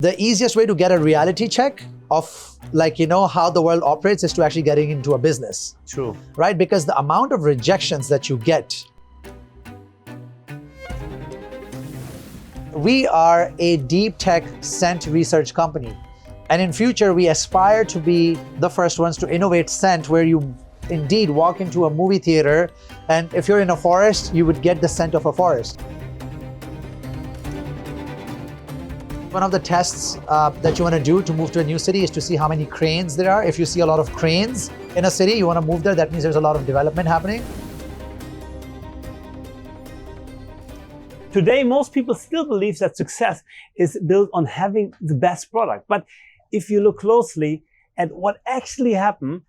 The easiest way to get a reality check of how the world operates is to actually getting into a business. True. Right? Because the amount of rejections that you get. We are a deep tech scent research company. And in future, we aspire to be the first ones to innovate scent, where you indeed walk into a movie theater, and if you're in a forest, you would get the scent of a forest. One of the tests that you want to do to move to a new city is to see how many cranes there are. If you see a lot of cranes in a city, you want to move there, that means there's a lot of development happening. Today, most people still believe that success is built on having the best product. But if you look closely at what actually happened,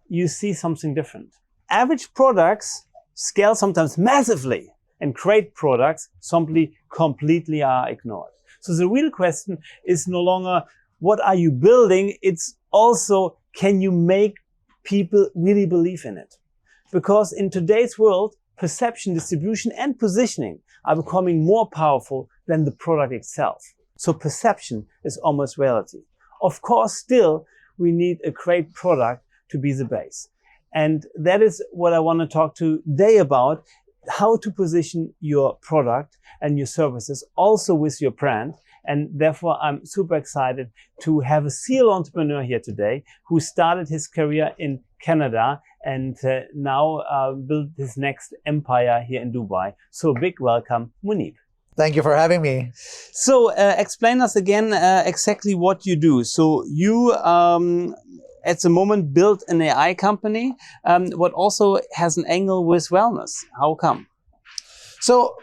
you see something different. Average products scale sometimes massively, and great products simply completely are ignored. So the real question is no longer what are you building, it's also can you make people really believe in it? Because in today's world, perception, distribution and positioning are becoming more powerful than the product itself. So perception is almost reality. Of course, still, we need a great product to be the base. And that is what I want to talk today about, how to position your product and your services also with your brand. And therefore, I'm super excited to have a serial entrepreneur here today who started his career in Canada and now built his next empire here in Dubai. So big welcome, Muneeb. Thank you for having me. So explain us again exactly what you do. So you at the moment built an AI company, but also has an angle with wellness. How come? So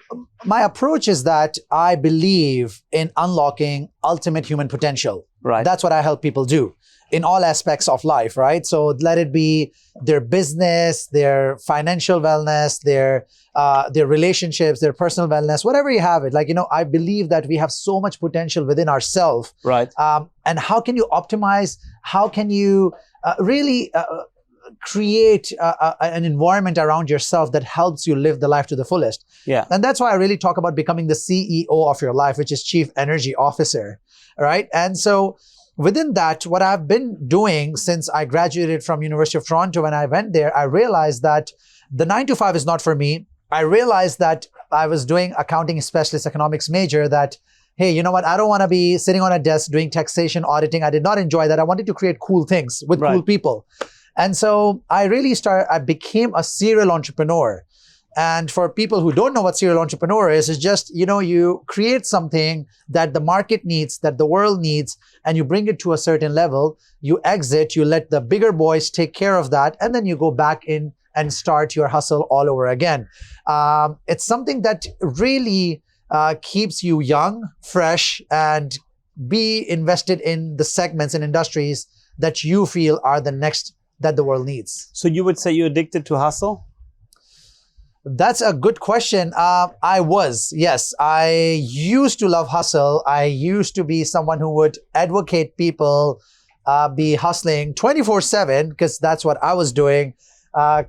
my approach is that I believe in unlocking ultimate human potential. Right. That's what I help people do in all aspects of life, right? So let it be their business, their financial wellness, their relationships, their personal wellness, whatever you have it. I believe that we have so much potential within ourselves. Right. And how can you optimize? How can you really create an environment around yourself that helps you live the life to the fullest? Yeah. And that's why I really talk about becoming the CEO of your life, which is Chief Energy Officer, right? And so within that, what I've been doing since I graduated from University of Toronto, when I went there, I realized that the 9 to 5 is not for me. I realized that I was doing accounting specialist economics major that, hey, you know what? I don't want to be sitting on a desk doing taxation, auditing. I did not enjoy that. I wanted to create cool things with cool people. And so I became a serial entrepreneur. And for people who don't know what serial entrepreneur is, it's just, you create something that the market needs, that the world needs, and you bring it to a certain level, you exit, you let the bigger boys take care of that, and then you go back in and start your hustle all over again. It's something that really keeps you young, fresh, and be invested in the segments and industries that you feel are the next that the world needs. So you would say you're addicted to hustle? That's a good question. I was, yes. I used to love hustle. I used to be someone who would advocate people be hustling 24/7 because that's what I was doing.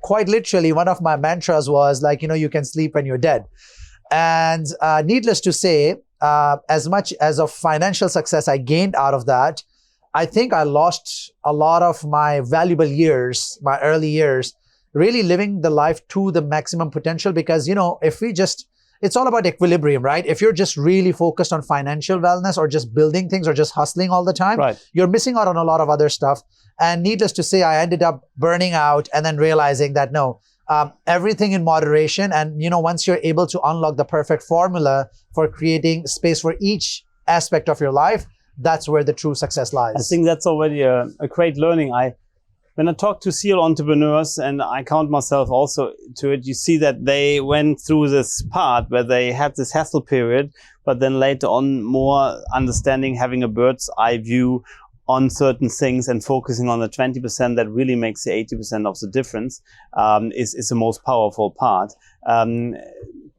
Quite literally, one of my mantras was you can sleep when you're dead. And needless to say, as much as of financial success I gained out of that, I think I lost a lot of my valuable years, my early years, really living the life to the maximum potential. Because, it's all about equilibrium, right? If you're just really focused on financial wellness or just building things or just hustling all the time, you're missing out on a lot of other stuff. And needless to say, I ended up burning out and then realizing that no, everything in moderation. And, once you're able to unlock the perfect formula for creating space for each aspect of your life, that's where the true success lies. I think that's already a great learning. When I talk to serial entrepreneurs, and I count myself also to it, you see that they went through this part where they had this hassle period, but then later on more understanding, having a bird's eye view on certain things and focusing on the 20% that really makes the 80% of the difference is the most powerful part.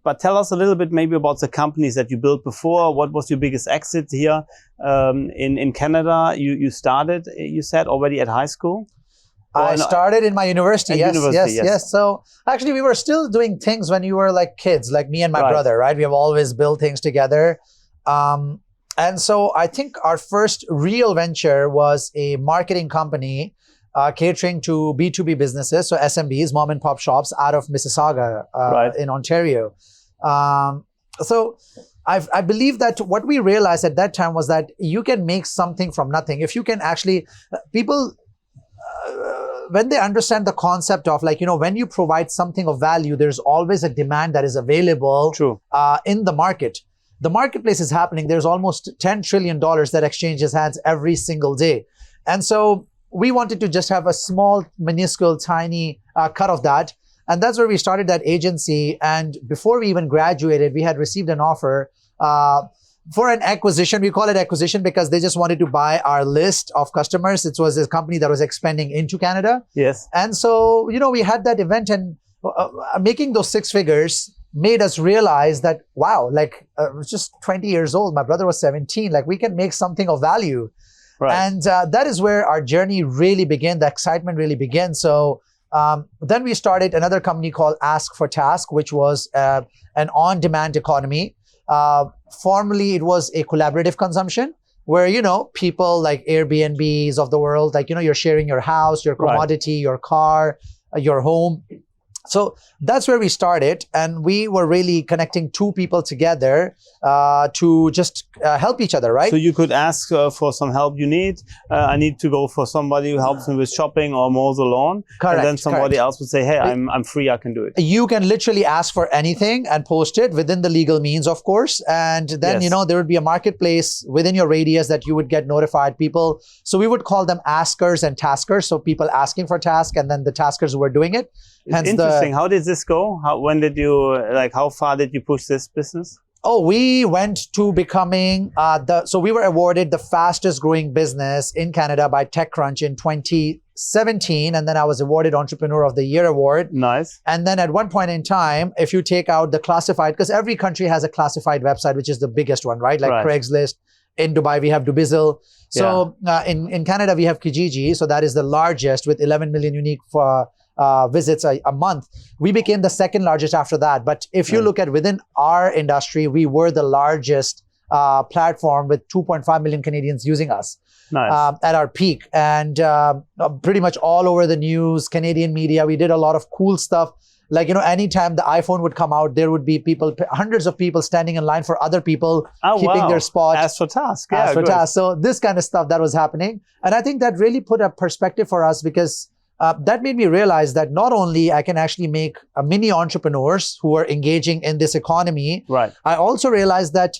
But tell us a little bit maybe about the companies that you built before. What was your biggest exit here in Canada? You started, you said, already at high school? I started in my university. Yes. So actually, we were still doing things when you were like kids, like me and my brother, right? We have always built things together. And so I think our first real venture was a marketing company catering to B2B businesses, so SMBs, mom and pop shops out of Mississauga in Ontario. So I believe that what we realized at that time was that you can make something from nothing. If you can actually, people, when they understand the concept of like, when you provide something of value, there's always a demand that is available in the market. The marketplace is happening. There's almost $10 trillion that exchanges hands every single day. And so we wanted to just have a small, minuscule, tiny cut of that. And that's where we started that agency. And before we even graduated, we had received an offer for an acquisition. We call it acquisition because they just wanted to buy our list of customers. It was a company that was expanding into Canada. Yes. And so, we had that event, and making those 6 figures made us realize that, wow, I was just 20 years old. My brother was 17. We can make something of value. Right. And that is where our journey really began. The excitement really began. So then we started another company called Ask for Task, which was an on-demand economy. Formerly, it was a collaborative consumption where, people like Airbnbs of the world, you're sharing your house, your commodity, your car, your home. So that's where we started, and we were really connecting 2 people together to just help each other, right? So you could ask for some help you need. I need to go for somebody who helps me with shopping or mows the lawn. Correct. And then somebody else would say, hey, I'm free, I can do it. You can literally ask for anything and post it within the legal means, of course. And then, there would be a marketplace within your radius that you would get notified people. So we would call them askers and taskers. So people asking for task, and then the taskers who were doing it. Hence interesting. How did this go? How far did you push this business? Oh, we went to becoming so we were awarded the fastest growing business in Canada by TechCrunch in 2017. And then I was awarded Entrepreneur of the Year award. Nice. And then at one point in time, if you take out the classified, because every country has a classified website, which is the biggest one, right? Craigslist. In Dubai, we have Dubizzle. So in Canada, we have Kijiji. So that is the largest with 11 million unique visits a month. We became the second largest after that. But if you look at within our industry, we were the largest platform with 2.5 million Canadians using us at our peak. And pretty much all over the news, Canadian media, we did a lot of cool stuff. Anytime the iPhone would come out, there would be people, hundreds of people standing in line for other people, keeping their spot. Ask for task. Ask for task. So this kind of stuff that was happening. And I think that really put a perspective for us, because that made me realize that not only I can actually make mini entrepreneurs who are engaging in this economy, I also realized that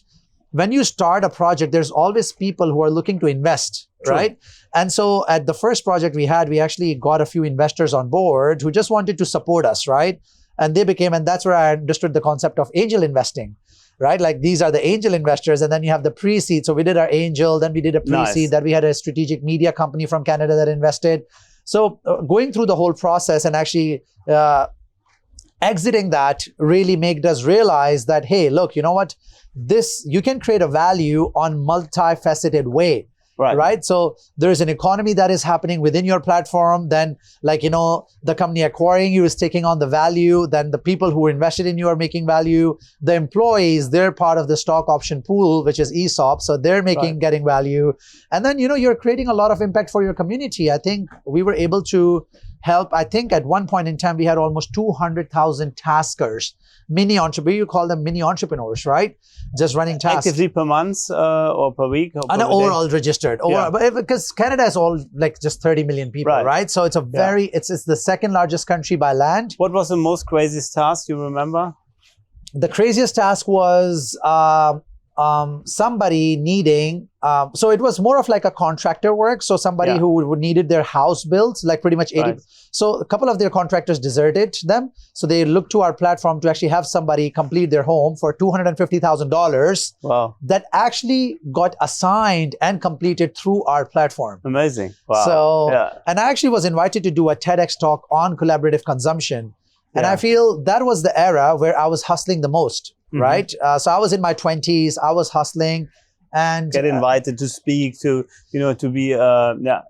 when you start a project, there's always people who are looking to invest, right? And so at the first project we had, we actually got a few investors on board who just wanted to support us, right? And that's where I understood the concept of angel investing, right? These are the angel investors, and then you have the pre-seed. So we did our angel, then we did a pre-seed, then we had a strategic media company from Canada that invested. So going through the whole process and actually exiting that really made us realize that, hey, look, you know what? You can create a value on multifaceted way, right? So there's an economy that is happening within your platform. Then the company acquiring you is taking on the value. Then the people who are invested in you are making value. The employees, they're part of the stock option pool, which is ESOP. So they're getting value. And then, you're creating a lot of impact for your community. I think we were able to help. I think at one point in time, we had almost 200,000 taskers, you call them mini entrepreneurs, right? Just running tasks. Actively per month or per week? Or per overall registered. Because Canada is all just 30 million people, right? So it's it's the second largest country by land. What was the most craziest task you remember? The craziest task was somebody needing, so it was more of a contractor work. So somebody who needed their house built, pretty much 80. So a couple of their contractors deserted them. So they looked to our platform to actually have somebody complete their home for $250,000. Wow. That actually got assigned and completed through our platform. Amazing. Wow. So, and I actually was invited to do a TEDx talk on collaborative consumption. And I feel that was the era where I was hustling the most. Right? So I was in my 20s, I was hustling and get invited to speak, to be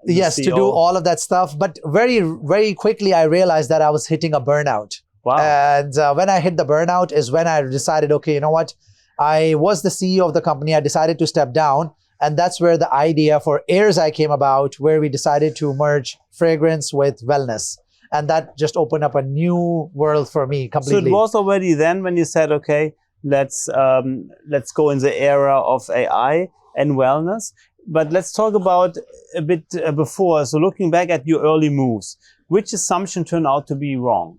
yes, to do all of that stuff. But very, very quickly I realized that I was hitting a burnout. Wow. And when I hit the burnout is when I decided, okay, you know what? I was the CEO of the company. I decided to step down. And that's where the idea for Airs came about, where we decided to merge fragrance with wellness. And that just opened up a new world for me completely. So it was already then when you said, okay, let's go in the era of AI and wellness. But let's talk about a bit before. So looking back at your early moves, which assumption turned out to be wrong?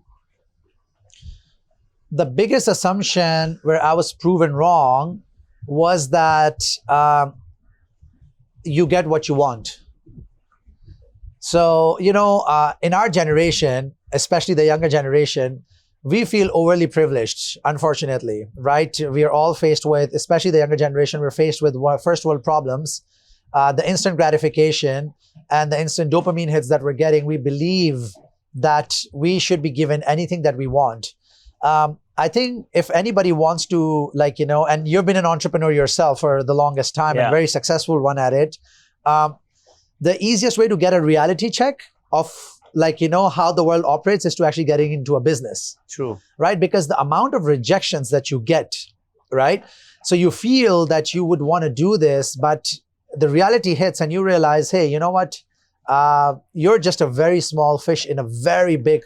The biggest assumption where I was proven wrong was that you get what you want. So, in our generation, especially the younger generation, we feel overly privileged, unfortunately, right? We are all faced with, especially the younger generation, we're faced with first world problems, the instant gratification and the instant dopamine hits that we're getting. We believe that we should be given anything that we want. I think if anybody wants to, and you've been an entrepreneur yourself for the longest time and very successful one at it, the easiest way to get a reality check of how the world operates is to actually getting into a business. True. Right? Because the amount of rejections that you get, right? So you feel that you would want to do this, but the reality hits and you realize, hey, you know what? You're just a very small fish in a very big.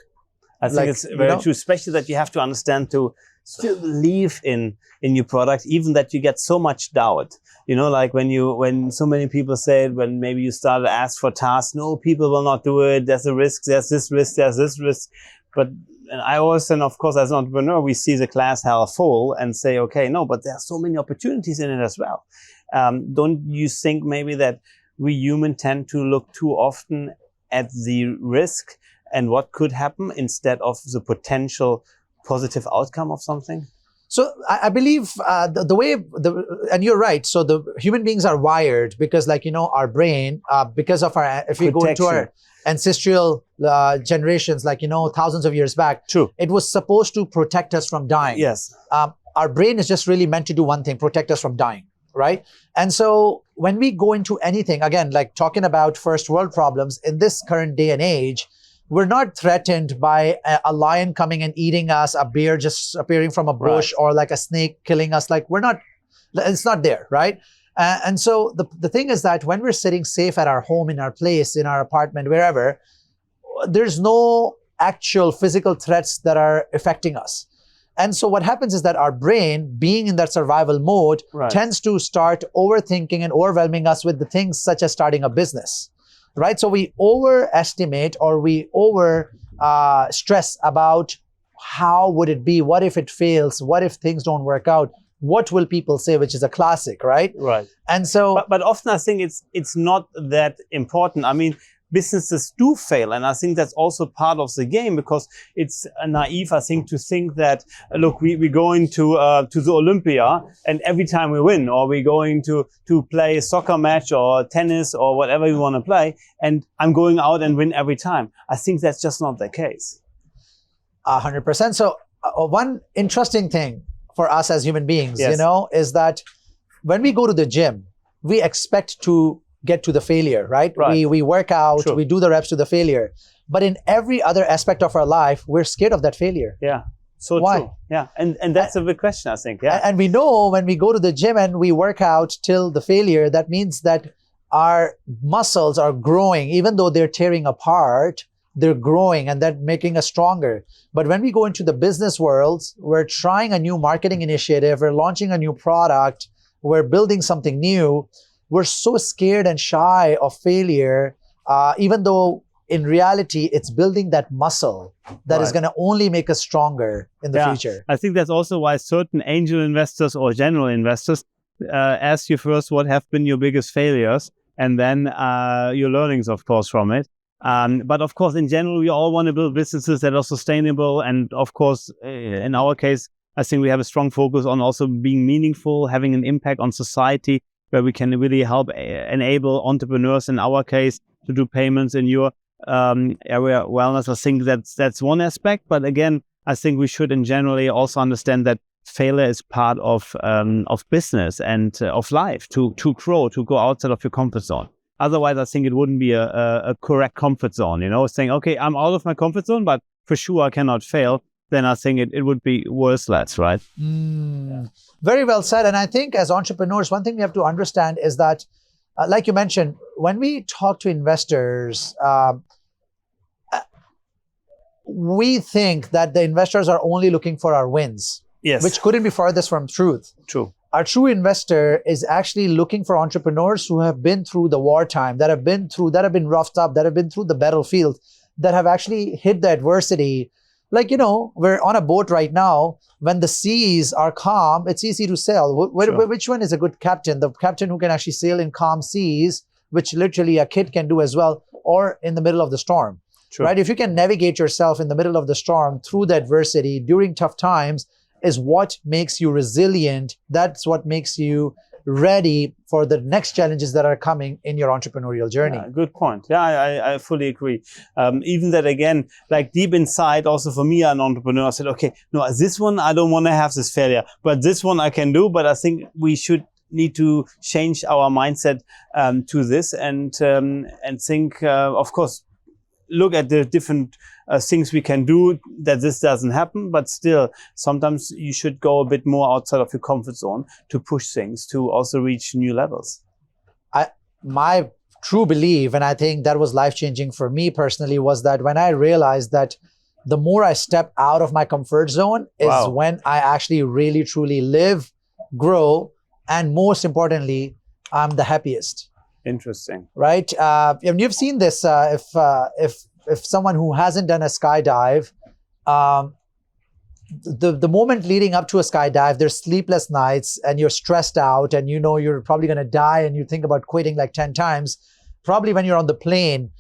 I think it's very true, especially that you have to understand to still believe in your product, even that you get so much doubt. Like when so many people say it, when maybe you start to ask for tasks, no, people will not do it. There's a risk, there's this risk, there's this risk. But I always, and of course, as an entrepreneur, we see the glass half full and say, okay, no, but there are so many opportunities in it as well. Don't you think maybe that we humans tend to look too often at the risk and what could happen instead of the potential positive outcome of something? So I believe the way, and you're right. So the human beings are wired because our brain, because of if we go into our ancestral generations, thousands of years back, true, it was supposed to protect us from dying. Yes. Our brain is just really meant to do one thing, protect us from dying. Right? And so when we go into anything, again, talking about first world problems in this current day and age, we're not threatened by a lion coming and eating us, a bear just appearing from a bush, or a snake killing us. We're not, it's not there, right? And so the thing is that when we're sitting safe at our home, in our place, in our apartment, wherever, there's no actual physical threats that are affecting us. And so what happens is that our brain, being in that survival mode, tends to start overthinking and overwhelming us with the things such as starting a business, right? So we overestimate or we stress about how would it be? What if it fails? What if things don't work out? What will people say? Which is a classic, right? Right. And so, but often I think it's not that important. I mean, businesses do fail. And I think that's also part of the game, because it's naive, I think, to think that, look, we're going to the Olympia and every time we win, or we're going to play a soccer match or tennis or whatever you want to play, and I'm going out and win every time. I think that's just not the case. 100%. So one interesting thing for us as human beings, is that when we go to the gym, we expect to get to the failure, right? We work out, we do the reps to the failure. But in every other aspect of our life, we're scared of that failure. Yeah. So why? True. Yeah. And that's a big question, I think. Yeah. And we know when we go to the gym and we work out till the failure, that means that our muscles are growing. Even though they're tearing apart, they're growing and they're making us stronger. But when we go into the business world, we're trying a new marketing initiative, we're launching a new product, we're building something new. We're so scared and shy of failure, even though in reality, it's building that muscle that is going to only make us stronger in the future. I think that's also why certain angel investors or general investors ask you first what have been your biggest failures, and then your learnings, of course, from it. But of course, in general, we all want to build businesses that are sustainable. And of course, in our case, I think we have a strong focus on also being meaningful, having an impact on society, where we can really help enable entrepreneurs, in our case, to do payments. In your area, wellness, I think that's one aspect. But again, I think we should in generally also understand that failure is part of business and of life, to grow, to go outside of your comfort zone. Otherwise, I think it wouldn't be a correct comfort zone, saying, okay, I'm out of my comfort zone, but for sure I cannot fail. then I think it would be worth less, right? Very well said. And I think as entrepreneurs, one thing we have to understand is that, like you mentioned, when we talk to investors, we think that the investors are only looking for our wins, Yes. which couldn't be farthest from truth. True. Our true investor is actually looking for entrepreneurs who have been through the wartime, that have been roughed up, that have been through the battlefield, that have actually hit the adversity. Like, we're on a boat right now. When the seas are calm, it's easy to sail. Sure. Which one is a good captain? The captain who can actually sail in calm seas, which literally a kid can do as well, or in the middle of the storm, True. right? If you can navigate yourself in the middle of the storm through the adversity during tough times, is what makes you resilient. That's what makes you ready for the next challenges that are coming in your entrepreneurial journey. Yeah, good point. Yeah, I fully agree. Even that, again, like deep inside, also for me, an entrepreneur, I said, okay, no, this one, I don't want to have this failure, but this one I can do. But I think we need to change our mindset to this and think, of course, look at the different things we can do that this doesn't happen, but still sometimes you should go a bit more outside of your comfort zone to push things to also reach new levels. My true belief, and I think that was life-changing for me personally, was that when I realized that the more I step out of my comfort zone is Wow. when I actually really truly live, grow, and most importantly, I'm the happiest. Interesting. Right? And you've seen this. If someone who hasn't done a skydive, the moment leading up to a skydive, there's sleepless nights and you're stressed out and you're probably going to die and you think about quitting like 10 times. Probably when you're on the plane,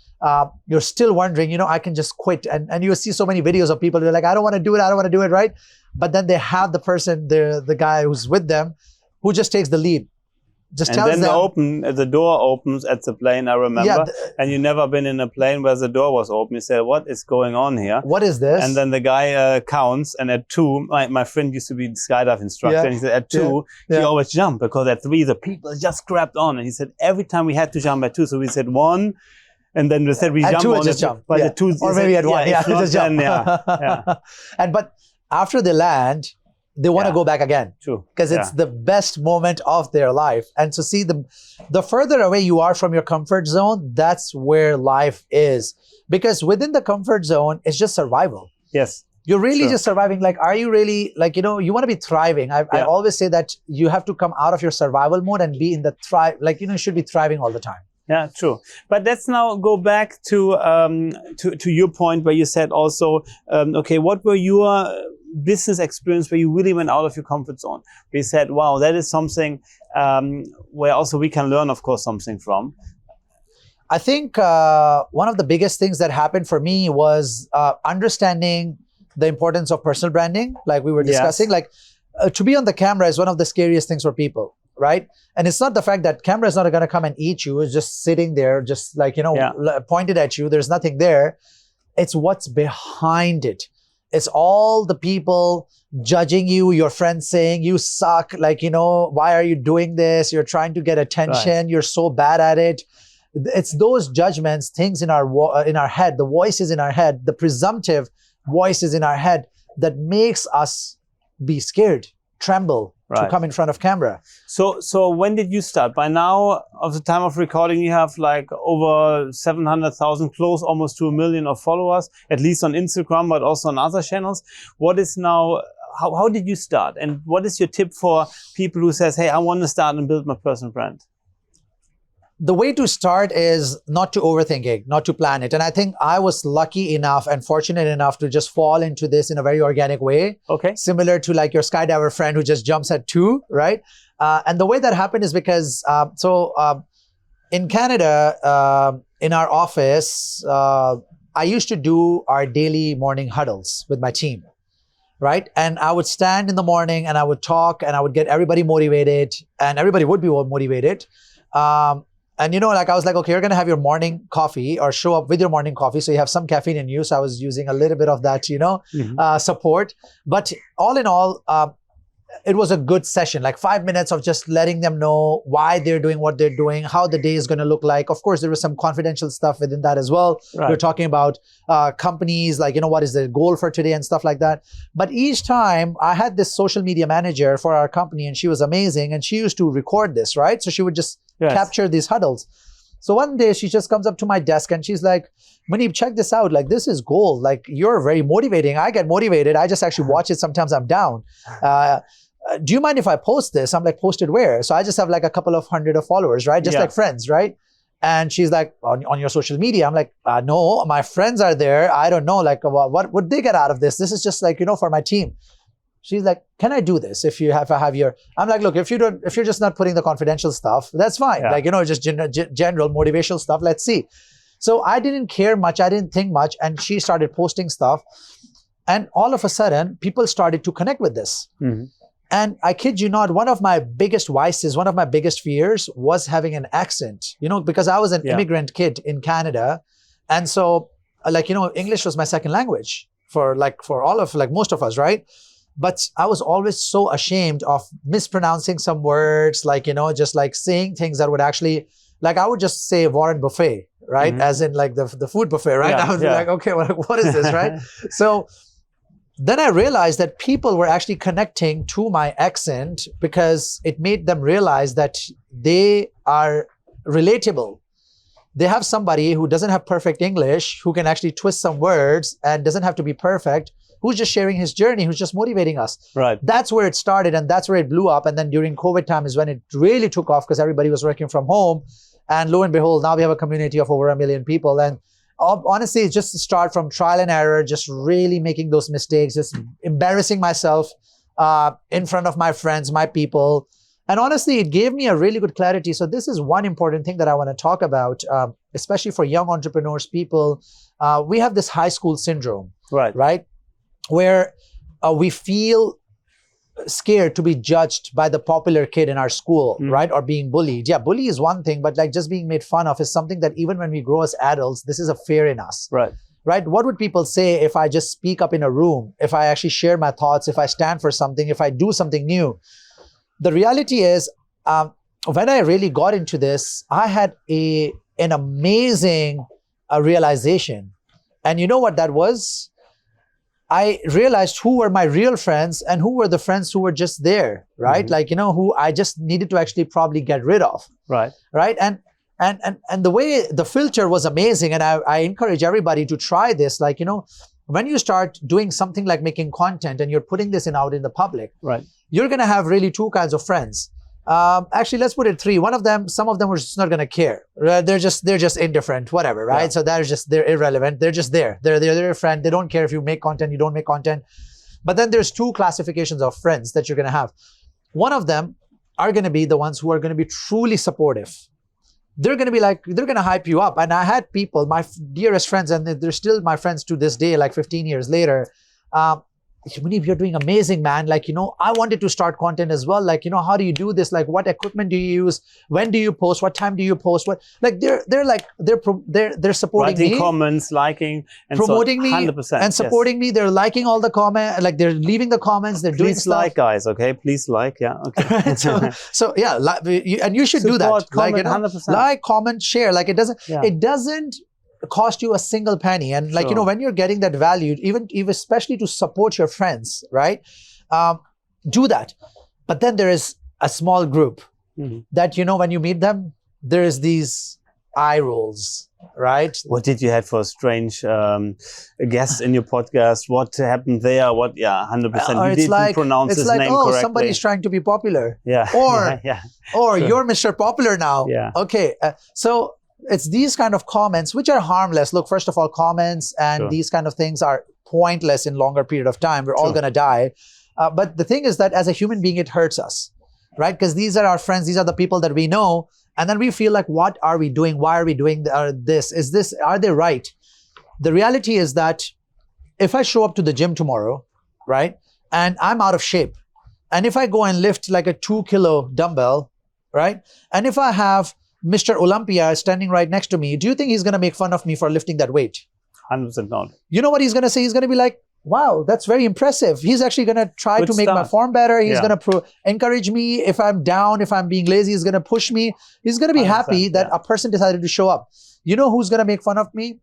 you're still wondering, I can just quit. And you see so many videos of people who are like, I don't want to do it, right? But then they have the person, the guy who's with them, who just takes the lead. Just and tells then the door opens at the plane, I remember. Yeah, and you never been in a plane where the door was open. You said, what is going on here? What is this? And then the guy counts, and at 2, my friend used to be a skydive instructor, and he said at 2, he always jumped, because at 3, the people just grabbed on. And he said, every time we had to jump at 2, so we said 1, and then we said we at jump 2, on just it. jump. But at 2, or maybe at 1, just jump. Yeah. But after they land, they want to go back again. True. Because it's the best moment of their life. And so see, the further away you are from your comfort zone, that's where life is. Because within the comfort zone, it's just survival. Yes. You're really just surviving. Like, are you really, like, you want to be thriving. I always say that you have to come out of your survival mode and be in the thrive, like, you should be thriving all the time. Yeah, true. But let's now go back to your point where you said also, okay, what were your business experience where you really went out of your comfort zone? We said, wow, that is something where also we can learn, of course, something from. I think one of the biggest things that happened for me was understanding the importance of personal branding, like we were discussing. Like, to be on the camera is one of the scariest things for people, right? And it's not the fact that camera is not going to come and eat you. It's just sitting there, just like, pointed at you. There's nothing there. It's what's behind it. It's all the people judging you, your friends saying you suck. Like, why are you doing this? You're trying to get attention. Right. You're so bad at it. It's those judgments, things in our head, the voices in our head, the presumptive voices in our head that makes us be scared, tremble to come in front of camera. So when did you start? By now, of the time of recording, you have like over 700,000, close almost to 1 million of followers, at least on Instagram, but also on other channels. What is now, how did you start? And what is your tip for people who says, hey, I want to start and build my personal brand? The way to start is not to overthink it, not to plan it. And I think I was lucky enough and fortunate enough to just fall into this in a very organic way. Okay. Similar to like your skydiver friend who just jumps at 2, right? And the way that happened is because, in Canada, in our office, I used to do our daily morning huddles with my team, right? And I would stand in the morning and I would talk and I would get everybody motivated and everybody would be motivated. And like I was like, okay, you're going to have your morning coffee or show up with your morning coffee. So you have some caffeine in you. So I was using a little bit of that, support. But all in all, it was a good session, like 5 minutes of just letting them know why they're doing what they're doing, how the day is going to look like. Of course, there was some confidential stuff within that as well. Right. We're talking about companies, like, what is the goal for today and stuff like that. But each time I had this social media manager for our company, and she was amazing. And she used to record this, right? So she would just capture these huddles. So one day she just comes up to my desk and she's like, Muneeb, check this out. Like, this is gold. Like, you're very motivating. I get motivated. I just actually watch it. Sometimes I'm down. Do you mind if I post this? I'm like, post it where? So I just have like a couple of hundred of followers, right? Just like friends, right? And she's like, on your social media. I'm like, no, my friends are there. I don't know, like, what would they get out of this? This is just like, for my team. She's like, can I do this if I have your, I'm like, look, if you're just not putting the confidential stuff, that's fine. Like, just general motivational stuff. Let's see. So I didn't care much. I didn't think much. And she started posting stuff. And all of a sudden, people started to connect with this. Mm-hmm. And I kid you not, one of my biggest vices, one of my biggest fears was having an accent, because I was an immigrant kid in Canada. And so, like, English was my second language for all of, like, most of us, right? But I was always so ashamed of mispronouncing some words, like, just like saying things that would actually, like, I would just say Warren Buffet, right? Mm-hmm. As in like the food buffet, right? I was like, okay, what is this, right? So then I realized that people were actually connecting to my accent because it made them realize that they are relatable. They have somebody who doesn't have perfect English, who can actually twist some words and doesn't have to be perfect, who's just sharing his journey, who's just motivating us. Right. That's where it started, and that's where it blew up. And then during COVID time is when it really took off, because everybody was working from home. And lo and behold, now we have a community of over 1 million people. And honestly, it's just to start from trial and error, just really making those mistakes, just embarrassing myself in front of my friends, my people. And honestly, it gave me a really good clarity. So this is one important thing that I want to talk about, especially for young entrepreneurs, people. We have this high school syndrome, right? Where we feel scared to be judged by the popular kid in our school, right? Or being bullied. Yeah, bully is one thing, but like just being made fun of is something that even when we grow as adults, this is a fear in us. Right? What would people say if I just speak up in a room, if I actually share my thoughts, if I stand for something, if I do something new? The reality is, when I really got into this, I had an amazing realization. And you know what that was? I realized who were my real friends and who were the friends who were just there, right? Like, who I just needed to actually probably get rid of. Right. And the way the filter was amazing. And I encourage everybody to try this. Like, when you start doing something like making content and you're putting this out in the public, you're going to have really two kinds of friends. Actually, let's put it three. Some of them are just not going to care. They're just indifferent, whatever, right? So they're irrelevant. They're just there. They're a friend. They don't care if you make content, you don't make content. But then there's two classifications of friends that you're going to have. One of them are going to be the ones who are going to be truly supportive. They're going to hype you up. And I had people, my dearest friends, and they're still my friends to this day, like 15 years later. Muneeb, you're doing amazing, man. Like, I wanted to start content as well. Like, how do you do this? Like, what equipment do you use? When do you post? What time do you post? What, like, they're supporting me. Writing comments, liking, and promoting me 100%, and supporting me. They're liking all the comments. Like, they're leaving the comments. They're doing stuff. Please like, guys. Okay, please like. Yeah. Okay. so yeah, and you should do that. Comment, like, 100%. Like, comment, share. Like, it doesn't cost you a single penny. And like, when you're getting that value, even especially to support your friends, right? Do that. But then there is a small group that, when you meet them, there is these eye rolls, right? What did you have for strange guests in your podcast? What happened there? 100%. You didn't pronounce his name correctly. Somebody's trying to be popular. Yeah. Or you're Mr. Popular now. Yeah. Okay. So it's these kind of comments which are harmless. Look, first of all, comments and these kind of things are pointless in longer period of time. We're all going to die. But the thing is that as a human being, it hurts us, right? Because these are our friends. These are the people that we know. And then we feel like, what are we doing? Why are we doing this? Are they right? The reality is that if I show up to the gym tomorrow, right? And I'm out of shape. And if I go and lift like a 2-kilo dumbbell, right? And if I have Mr. Olympia standing right next to me, do you think he's going to make fun of me for lifting that weight? 100% not. You know what he's going to say? He's going to be like, wow, that's very impressive. He's actually going to try Good to make my start. form better. He's Yeah. going to encourage me. If I'm down, if I'm being lazy, he's going to push me. He's going to be happy 100%, that yeah. a person decided to show up. You know who's going to make fun of me?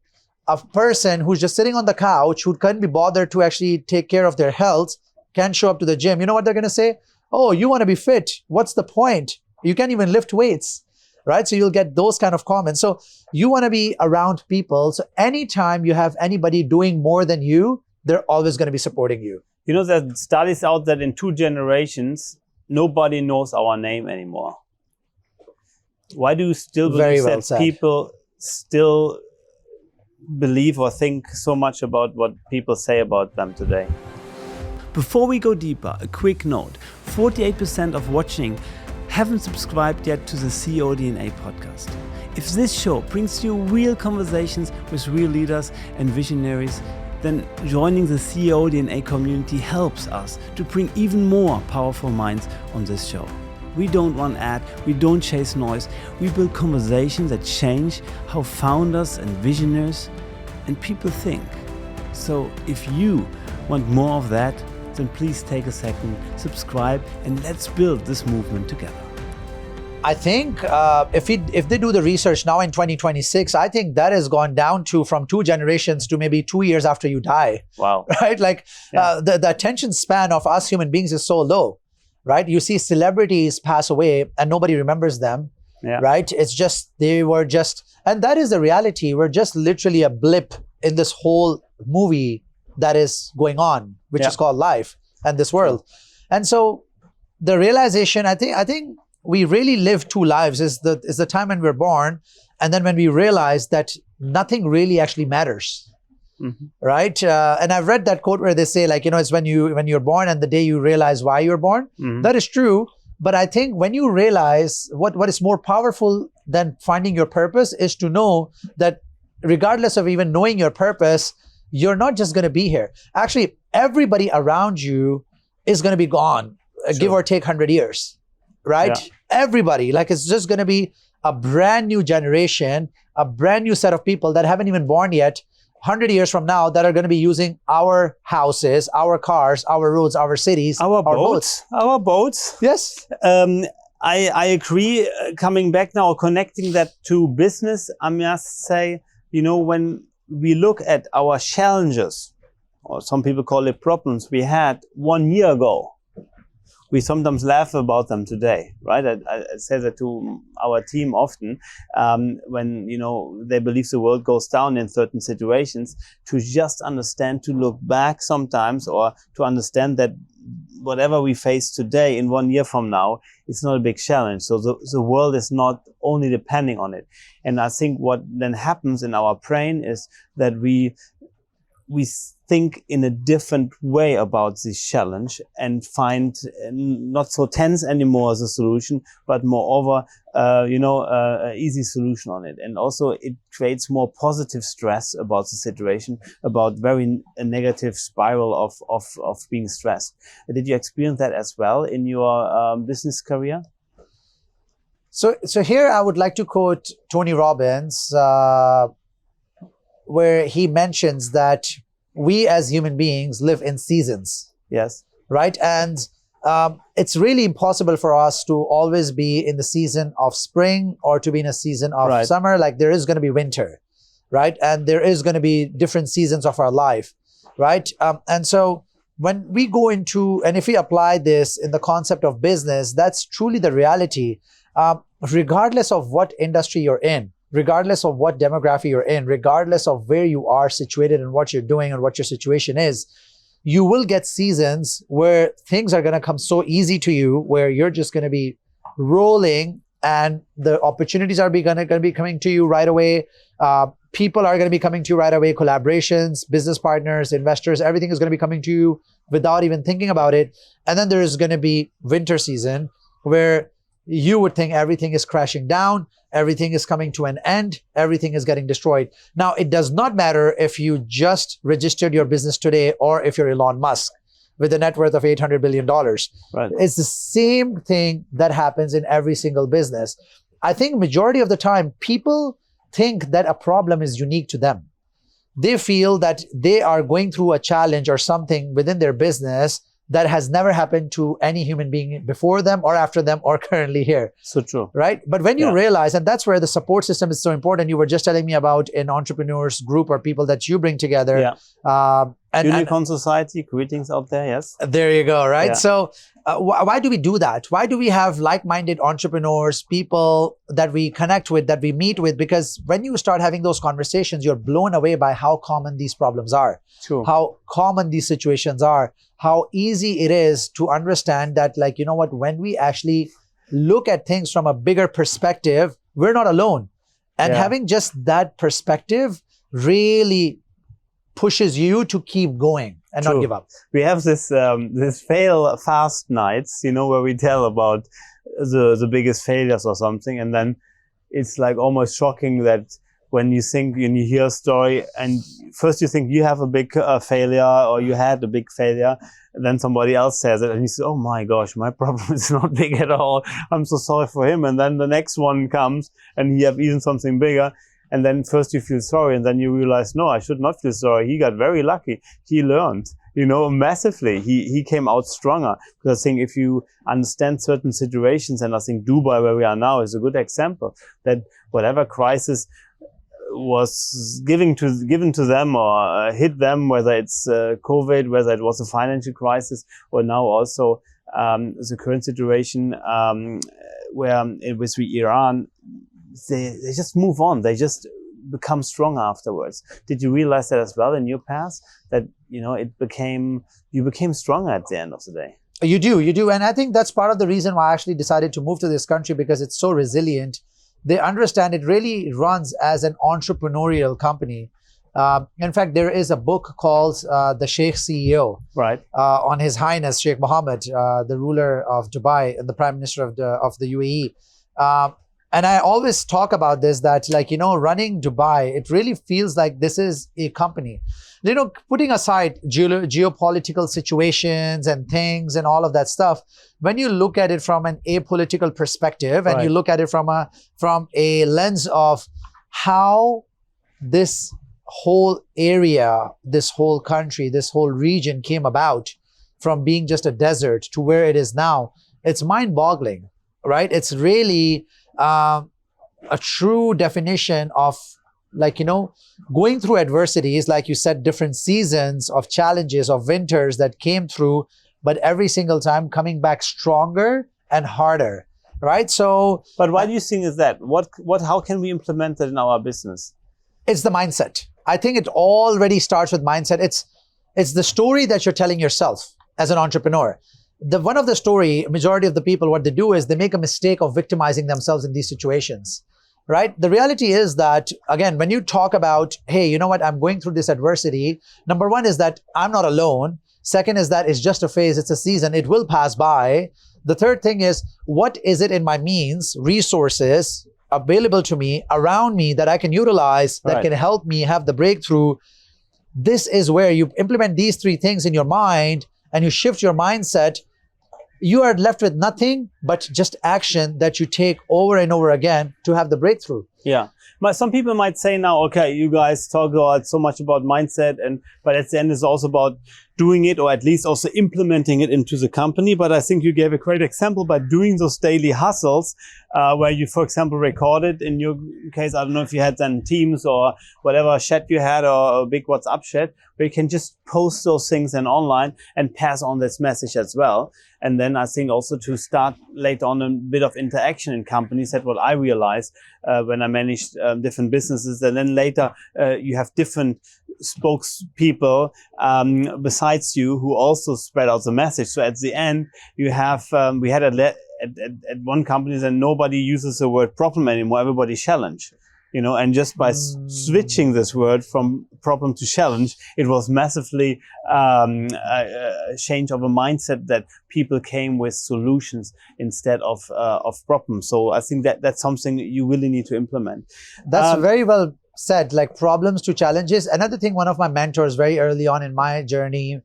A person who's just sitting on the couch, who couldn't be bothered to actually take care of their health, can't show up to the gym. You know what they're going to say? Oh, you want to be fit. What's the point? You can't even lift weights, right? So you'll get those kind of comments. So you want to be around people. So anytime you have anybody doing more than you, they're always going to be supporting you. You know, there are studies out that in 2 generations, nobody knows our name anymore. Why do you still Very believe well that said. people still believe or think so much about what people say about them today? Before we go deeper, a quick note. 48% of watching haven't subscribed yet to the CEO DNA podcast. If this show brings you real conversations with real leaders and visionaries, then joining the CEO DNA community helps us to bring even more powerful minds on this show. We don't run ad, we don't chase noise, we build conversations that change how founders and visionaries and people think. So if you want more of that, then please take a second, subscribe, and let's build this movement together. I think if they do the research now in 2026, I think that has gone down to from 2 generations to maybe 2 years after you die. Wow. Right? Like the attention span of us human beings is so low, right? You see celebrities pass away and nobody remembers them, right? It's just, and that is the reality. We're just literally a blip in this whole movie that is going on, which is called life and this world. And so the realization, I think we really live 2 lives. Is the time when we're born, and then when we realize that nothing really actually matters, right? And I've read that quote where they say, like, it's when you're born and the day you realize why you're born. That is true. But I think when you realize what is more powerful than finding your purpose is to know that regardless of even knowing your purpose, you're not just going to be here. Actually, everybody around you is going to be gone, give or take 100 years. Right? Yeah. Everybody, like, it's just going to be a brand new generation, a brand new set of people that haven't even born yet, 100 years from now, that are going to be using our houses, our cars, our roads, our cities, our boats. Our boats. Yes. I agree. Coming back now, connecting that to business, I must say, when we look at our challenges, or some people call it problems we had 1 year ago, we sometimes laugh about them today, right? I say that to our team often, when, they believe the world goes down in certain situations, to just understand, to look back sometimes, or to understand that whatever we face today in 1 year from now, it's not a big challenge. So the world is not only depending on it. And I think what then happens in our brain is that we think in a different way about this challenge and find not so tense anymore as a solution, but moreover, an easy solution on it. And also it creates more positive stress about the situation, about very negative spiral of being stressed. Did you experience that as well in your business career? So here I would like to quote Tony Robbins, where he mentions that we as human beings live in seasons. Yes. Right? And it's really impossible for us to always be in the season of spring or to be in a season of summer. Like, there is going to be winter, right? And there is going to be different seasons of our life, right? And so when we go into, and if we apply this in the concept of business, that's truly the reality. Regardless of what industry you're in, regardless of what demographic you're in, regardless of where you are situated and what you're doing and what your situation is, you will get seasons where things are going to come so easy to you, where you're just going to be rolling and the opportunities are going to be coming to you right away. People are going to be coming to you right away. Collaborations, business partners, investors, everything is going to be coming to you without even thinking about it. And then there is going to be winter season where you would think everything is crashing down. Everything is coming to an end. Everything is getting destroyed. Now, it does not matter if you just registered your business today or if you're Elon Musk with a net worth of $800 billion. Right. It's the same thing that happens in every single business. I think majority of the time, people think that a problem is unique to them. they feel that they are going through a challenge or something within their business that has never happened to any human being before them or after them or currently here. So true. Right? But when you realize, and that's where the support system is so important, you were just telling me about an entrepreneurs group or people that you bring together. Unicorn Society, greetings out there, yes. There you go, right? So why do we do that? Why do we have like-minded entrepreneurs, people that we connect with, that we meet with? Because when you start having those conversations, you're blown away by how common these problems are, how common these situations are, how easy it is to understand that, like, you know what, when we actually look at things from a bigger perspective, we're not alone. And having just that perspective really pushes you to keep going and not give up. We have this fail fast nights, where we tell about the biggest failures or something, and then it's like almost shocking that when you hear a story and first you think you have a big failure or you had a big failure, and then somebody else says it and you say, oh my gosh, my problem is not big at all. I'm so sorry for him. And then the next one comes and he have even something bigger. And then first you feel sorry and then you realize, no, I should not feel sorry. He got very lucky. He learned, massively. He came out stronger. Because I think if you understand certain situations, and I think Dubai, where we are now, is a good example, that whatever crisis was given to them or hit them, whether it's COVID, whether it was a financial crisis, or now also the current situation where with Iran, they just move on. They just become stronger afterwards. Did you realize that as well in your past? That you became stronger at the end of the day. You do. And I think that's part of the reason why I actually decided to move to this country, because it's so resilient. They understand it really runs as an entrepreneurial company. In fact, there is a book called The Sheikh CEO, right? On His Highness Sheikh Mohammed, the ruler of Dubai and the Prime Minister of the UAE. And I always talk about this, that running Dubai, it really feels like this is a company. Putting aside geopolitical situations and things and all of that stuff, when you look at it from an apolitical perspective and you look at it from a lens of how this whole area, this whole country, this whole region came about from being just a desert to where it is now, it's mind-boggling, right? It's really a true definition of going through adversities, like you said, different seasons of challenges, of winters that came through, but every single time coming back stronger and harder, right? So, but why do you think is that? How can we implement that in our business? It's the mindset. I think it already starts with mindset. It's the story that you're telling yourself as an entrepreneur. One of the story, majority of the people, what they do is they make a mistake of victimizing themselves in these situations, right? The reality is that, again, when you talk about, hey, you know what, I'm going through this adversity, number one is that I'm not alone. Second is that it's just a phase, it's a season, it will pass by. The third thing is, what is it in my means, resources available to me, around me, that I can utilize, that can help me have the breakthrough? This is where you implement these three things in your mind and you shift your mindset. You are left with nothing but just action that you take over and over again to have the breakthrough. Yeah. But some people might say now, okay, you guys talk so much about mindset, but at the end it's also about doing it, or at least also implementing it into the company. But I think you gave a great example by doing those daily hustles, where you, for example, recorded. In your case, I don't know if you had then Teams or whatever chat you had, or a big WhatsApp chat, where you can just post those things then online and pass on this message as well. And then I think also to start later on a bit of interaction in companies. That's what I realized when I managed different businesses. And then later you have different spokespeople besides you who also spread out the message. So at the end, you have we had at one company that nobody uses the word problem anymore. Everybody challenge. And just by switching this word from problem to challenge, it was massively a change of a mindset that people came with solutions instead of problems. So I think that's something you really need to implement. That's very well said, like problems to challenges. Another thing, one of my mentors very early on in my journey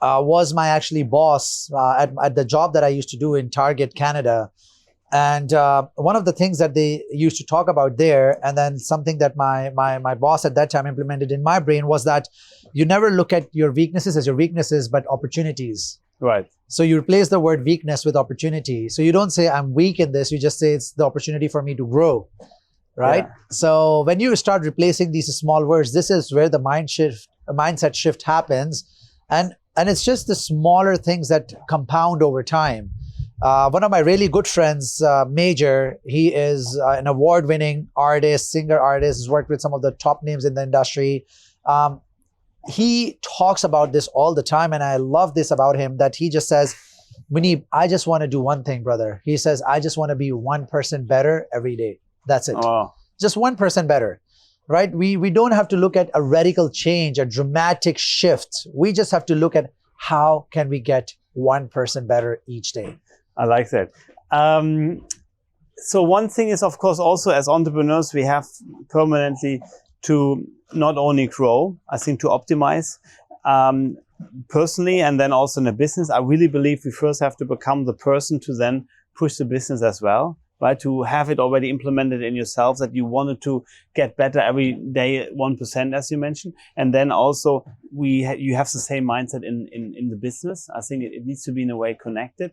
was my actually boss at the job that I used to do in Target, Canada. And one of the things that they used to talk about there, and then something that my boss at that time implemented in my brain, was that you never look at your weaknesses as your weaknesses, but opportunities. Right. So you replace the word weakness with opportunity. So you don't say I'm weak in this, you just say it's the opportunity for me to grow. Right? Yeah. So when you start replacing these small words, this is where the mindset shift happens. And it's just the smaller things that compound over time. One of my really good friends, Major, he is an award-winning artist, singer-artist, has worked with some of the top names in the industry. He talks about this all the time, and I love this about him, that he just says, Muneeb, I just want to do one thing, brother. He says, I just want to be 1% better every day. That's it. Oh. Just 1% better, right? We don't have to look at a radical change, a dramatic shift. We just have to look at how can we get 1% better each day. I like that. So one thing is, of course, also as entrepreneurs, we have permanently to not only grow, I think to optimize personally and then also in a business. I really believe we first have to become the person to then push the business as well, right? To have it already implemented in yourself that you wanted to get better every day, 1%, as you mentioned. And then also you have the same mindset in the business. I think it needs to be in a way connected.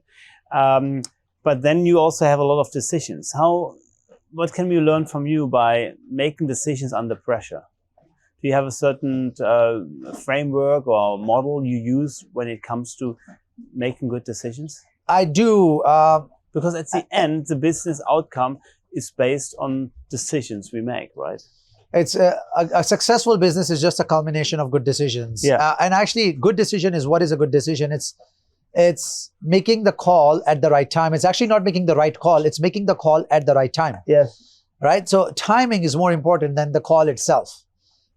But then you also have a lot of decisions. What can we learn from you by making decisions under pressure? Do you have a certain framework or model you use when it comes to making good decisions? I do. Because at the end, the business outcome is based on decisions we make, right? It's a successful business is just a culmination of good decisions. Yeah. And actually, good decision is what is a good decision. It's making the call at the right time. It's actually not making the right call. It's making the call at the right time. Yes. Right? So timing is more important than the call itself.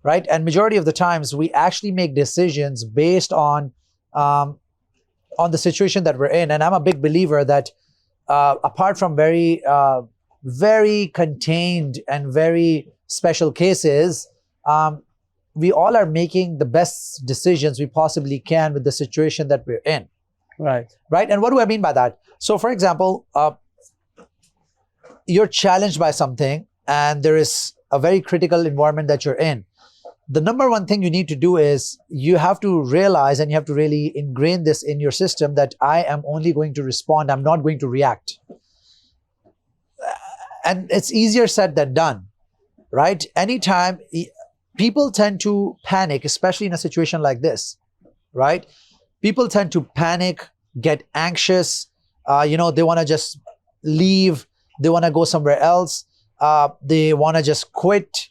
Right? And majority of the times, we actually make decisions based on the situation that we're in. And I'm a big believer that apart from very contained and very special cases, we all are making the best decisions we possibly can with the situation that we're in. Right. Right. And what do I mean by that? So, for example, you're challenged by something and there is a very critical environment that you're in. The number one thing you need to do is you have to realize and you have to really ingrain this in your system that I am only going to respond. I'm not going to react. And it's easier said than done, right? Anytime people tend to panic, especially in a situation like this, right? People tend to panic, get anxious. They want to just leave. They want to go somewhere else. They want to just quit.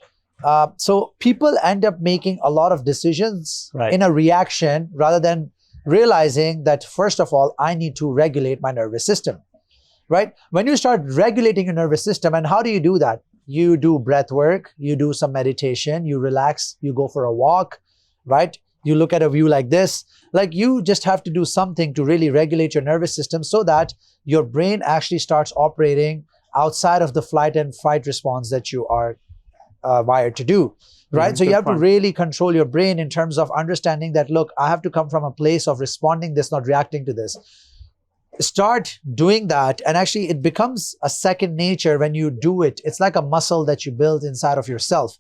So people end up making a lot of decisions in a reaction rather than realizing that, first of all, I need to regulate my nervous system, right? When you start regulating your nervous system, and how do you do that? You do breath work, you do some meditation, you relax, you go for a walk, right? You look at a view like this. Like you just have to do something to really regulate your nervous system so that your brain actually starts operating outside of the flight and fight response that you are wired to do, right? So you have to really control your brain in terms of understanding that, look, I have to come from a place of responding this, not reacting to this. Start doing that, and actually it becomes a second nature when you do it. It's like a muscle that you build inside of yourself.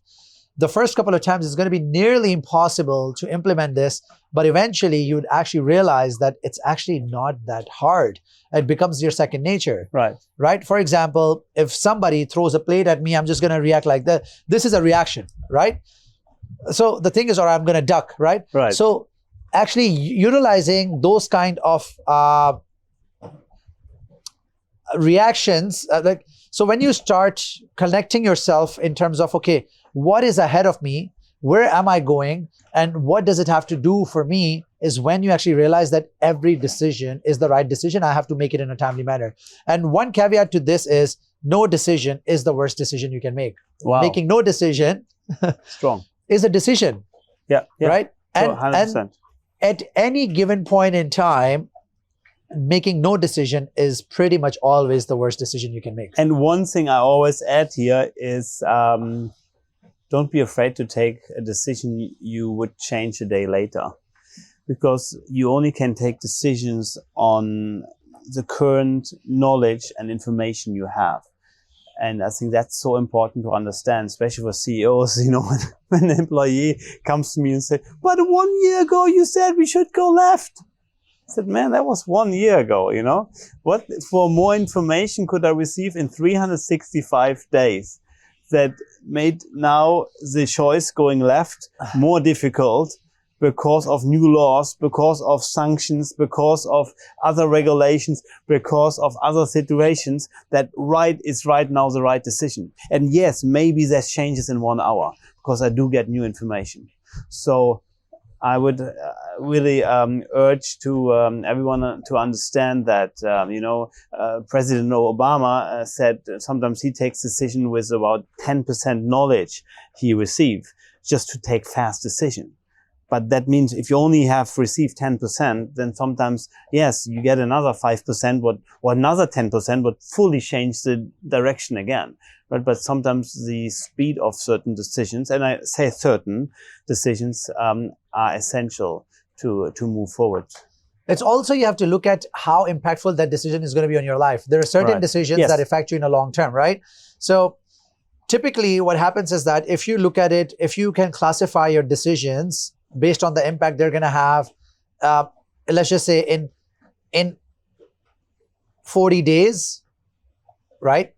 The first couple of times it's going to be nearly impossible to implement this, but eventually you'd actually realize that it's actually not that hard. It becomes your second nature. Right? For example, if somebody throws a plate at me, I'm just going to react like that. This is a reaction, right? So the thing is, or I'm going to duck, right? So actually utilizing those kind of reactions, so when you start connecting yourself in terms of, okay, what is ahead of me? Where am I going? And what does it have to do for me? Is when you actually realize that every decision is the right decision. I have to make it in a timely manner. And one caveat to this is no decision is the worst decision you can make. Wow. Making no decision strong is a decision. Yeah. Right? And 100%. At any given point in time, making no decision is pretty much always the worst decision you can make. And one thing I always add here is don't be afraid to take a decision you would change a day later, because you only can take decisions on the current knowledge and information you have. And I think that's so important to understand, especially for CEOs, when an employee comes to me and says, but 1 year ago you said we should go left. I said, man, that was 1 year ago, What for more information could I receive in 365 days that made now the choice going left more difficult because of new laws, because of sanctions, because of other regulations, because of other situations, that right is right now the right decision. And yes, maybe there's changes in 1 hour because I do get new information. So I would really urge to everyone to understand that, President Obama said sometimes he takes decision with about 10% knowledge he received just to take fast decision. But that means if you only have received 10%, then sometimes, yes, you get another 5%, or another 10% would fully change the direction again. But sometimes the speed of certain decisions, and I say certain decisions, are essential to move forward. It's also, you have to look at how impactful that decision is going to be on your life. There are certain decisions that affect you in the long term, right? So typically what happens is that if you look at it, if you can classify your decisions based on the impact they're going to have, let's just say in 40 days, right?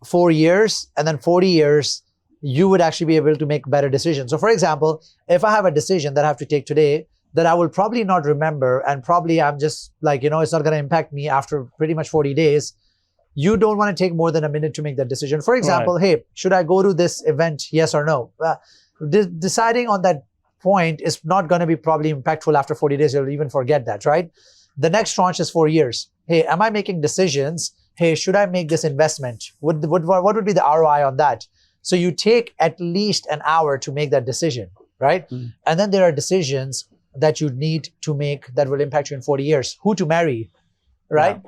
4 years, and then 40 years, you would actually be able to make better decisions. So for example, if I have a decision that I have to take today that I will probably not remember, and probably I'm just like, it's not going to impact me after pretty much 40 days, you don't want to take more than a minute to make that decision. For example, hey, should I go to this event? Yes or no? Deciding on that point is not going to be probably impactful after 40 days. You'll even forget that, right? The next tranche is 4 years. Hey, am I making decisions? Hey, should I make this investment? What would be the ROI on that? So you take at least an hour to make that decision, right? And then there are decisions that you need to make that will impact you in 40 years. Who to marry, right?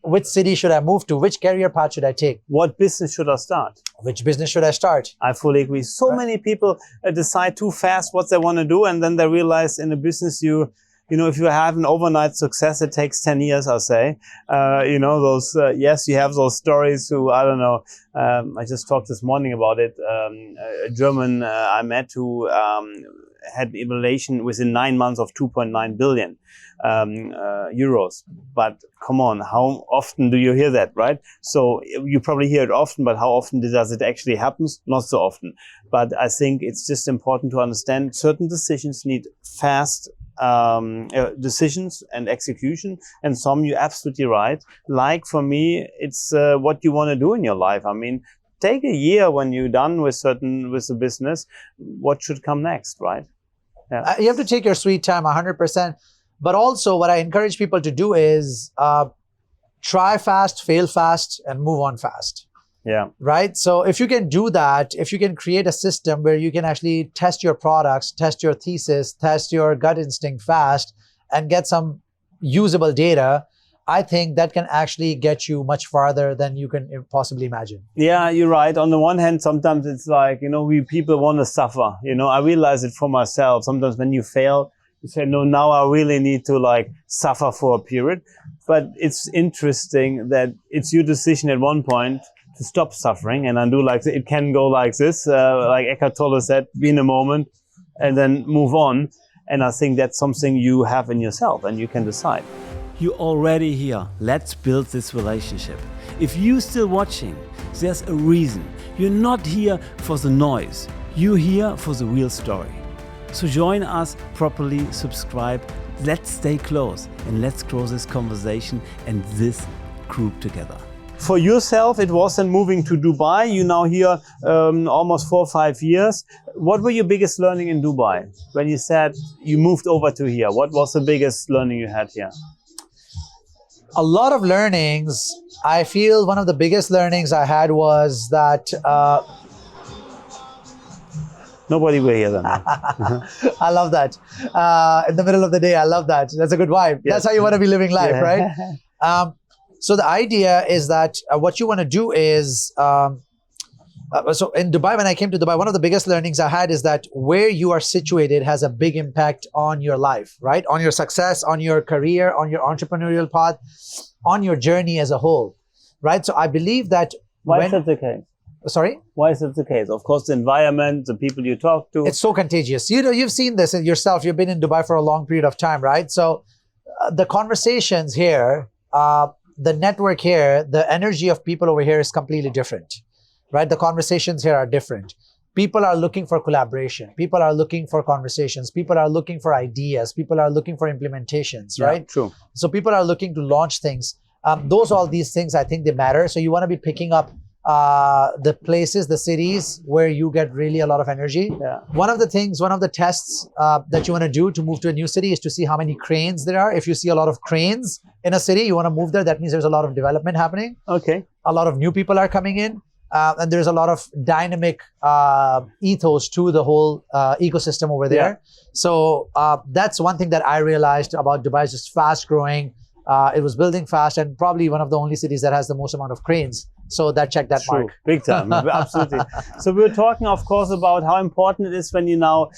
Which city should I move to? Which career path should I take? What business should I start? Which business should I start? I fully agree. So many people decide too fast what they want to do, and then they realize in a business if you have an overnight success, it takes 10 years, I'll say. Yes, you have those stories who, I don't know, I just talked this morning about it. A German I met who had evaluation within 9 months of 2.9 billion euros. But come on, how often do you hear that, right? So you probably hear it often, but how often does it actually happen? Not so often. But I think it's just important to understand certain decisions need fast decisions and execution, and some, you're absolutely right. Like for me, it's what you want to do in your life. I mean, take a year when you're done with the business, what should come next, right? Yeah. You have to take your sweet time, 100%. But also what I encourage people to do is try fast, fail fast, and move on fast. Yeah. Right? So if you can do that, if you can create a system where you can actually test your products, test your thesis, test your gut instinct fast, and get some usable data, I think that can actually get you much farther than you can possibly imagine. Yeah, you're right. On the one hand, sometimes it's like, we people want to suffer. I realize it for myself. Sometimes when you fail, you say, no, now I really need to suffer for a period. But it's interesting that it's your decision at one point to stop suffering and undo it can go like this, like Eckhart Tolle said, be in a moment and then move on. And I think that's something you have in yourself and you can decide. You're already here. Let's build this relationship. If you're still watching, there's a reason. You're not here for the noise. You're here for the real story. So join us properly, subscribe. Let's stay close and let's grow this conversation and this group together. For yourself, it wasn't moving to Dubai. You're now here almost 4 or 5 years. What were your biggest learning in Dubai? When you said you moved over to here, what was the biggest learning you had here? A lot of learnings. I feel one of the biggest learnings I had was that... Nobody will hear them. I love that. In the middle of the day, I love that. That's a good vibe. Yes. That's how you want to be living life, right? So the idea is that what you want to do is So in Dubai, when I came to Dubai, one of the biggest learnings I had is that where you are situated has a big impact on your life, right? On your success, on your career, on your entrepreneurial path, on your journey as a whole, right? So I believe that Why is that the case? Sorry? Why is that the case? Of course, the environment, the people you talk to. It's so contagious. You know, you've seen this yourself. You've been in Dubai for a long period of time, right? So the conversations here, the network here, the energy of people over here is completely different, right? The conversations here are different. People are looking for collaboration. People are looking for conversations. People are looking for ideas. People are looking for implementations, right? Yeah, true. So people are looking to launch things. All these things, I think they matter. So you want to be picking up the places, the cities where you get really a lot of energy. Yeah. One of the tests that you want to do to move to a new city is to see how many cranes there are. If you see a lot of cranes in a city, you want to move there. That means there's a lot of development happening. Okay. A lot of new people are coming in. And there's a lot of dynamic ethos to the whole ecosystem over there. Yeah. So that's one thing that I realized about Dubai is just fast growing. It was building fast and probably one of the only cities that has the most amount of cranes. So that checked that True. mark. Big time, absolutely. So we're talking, of course, about how important it is when you now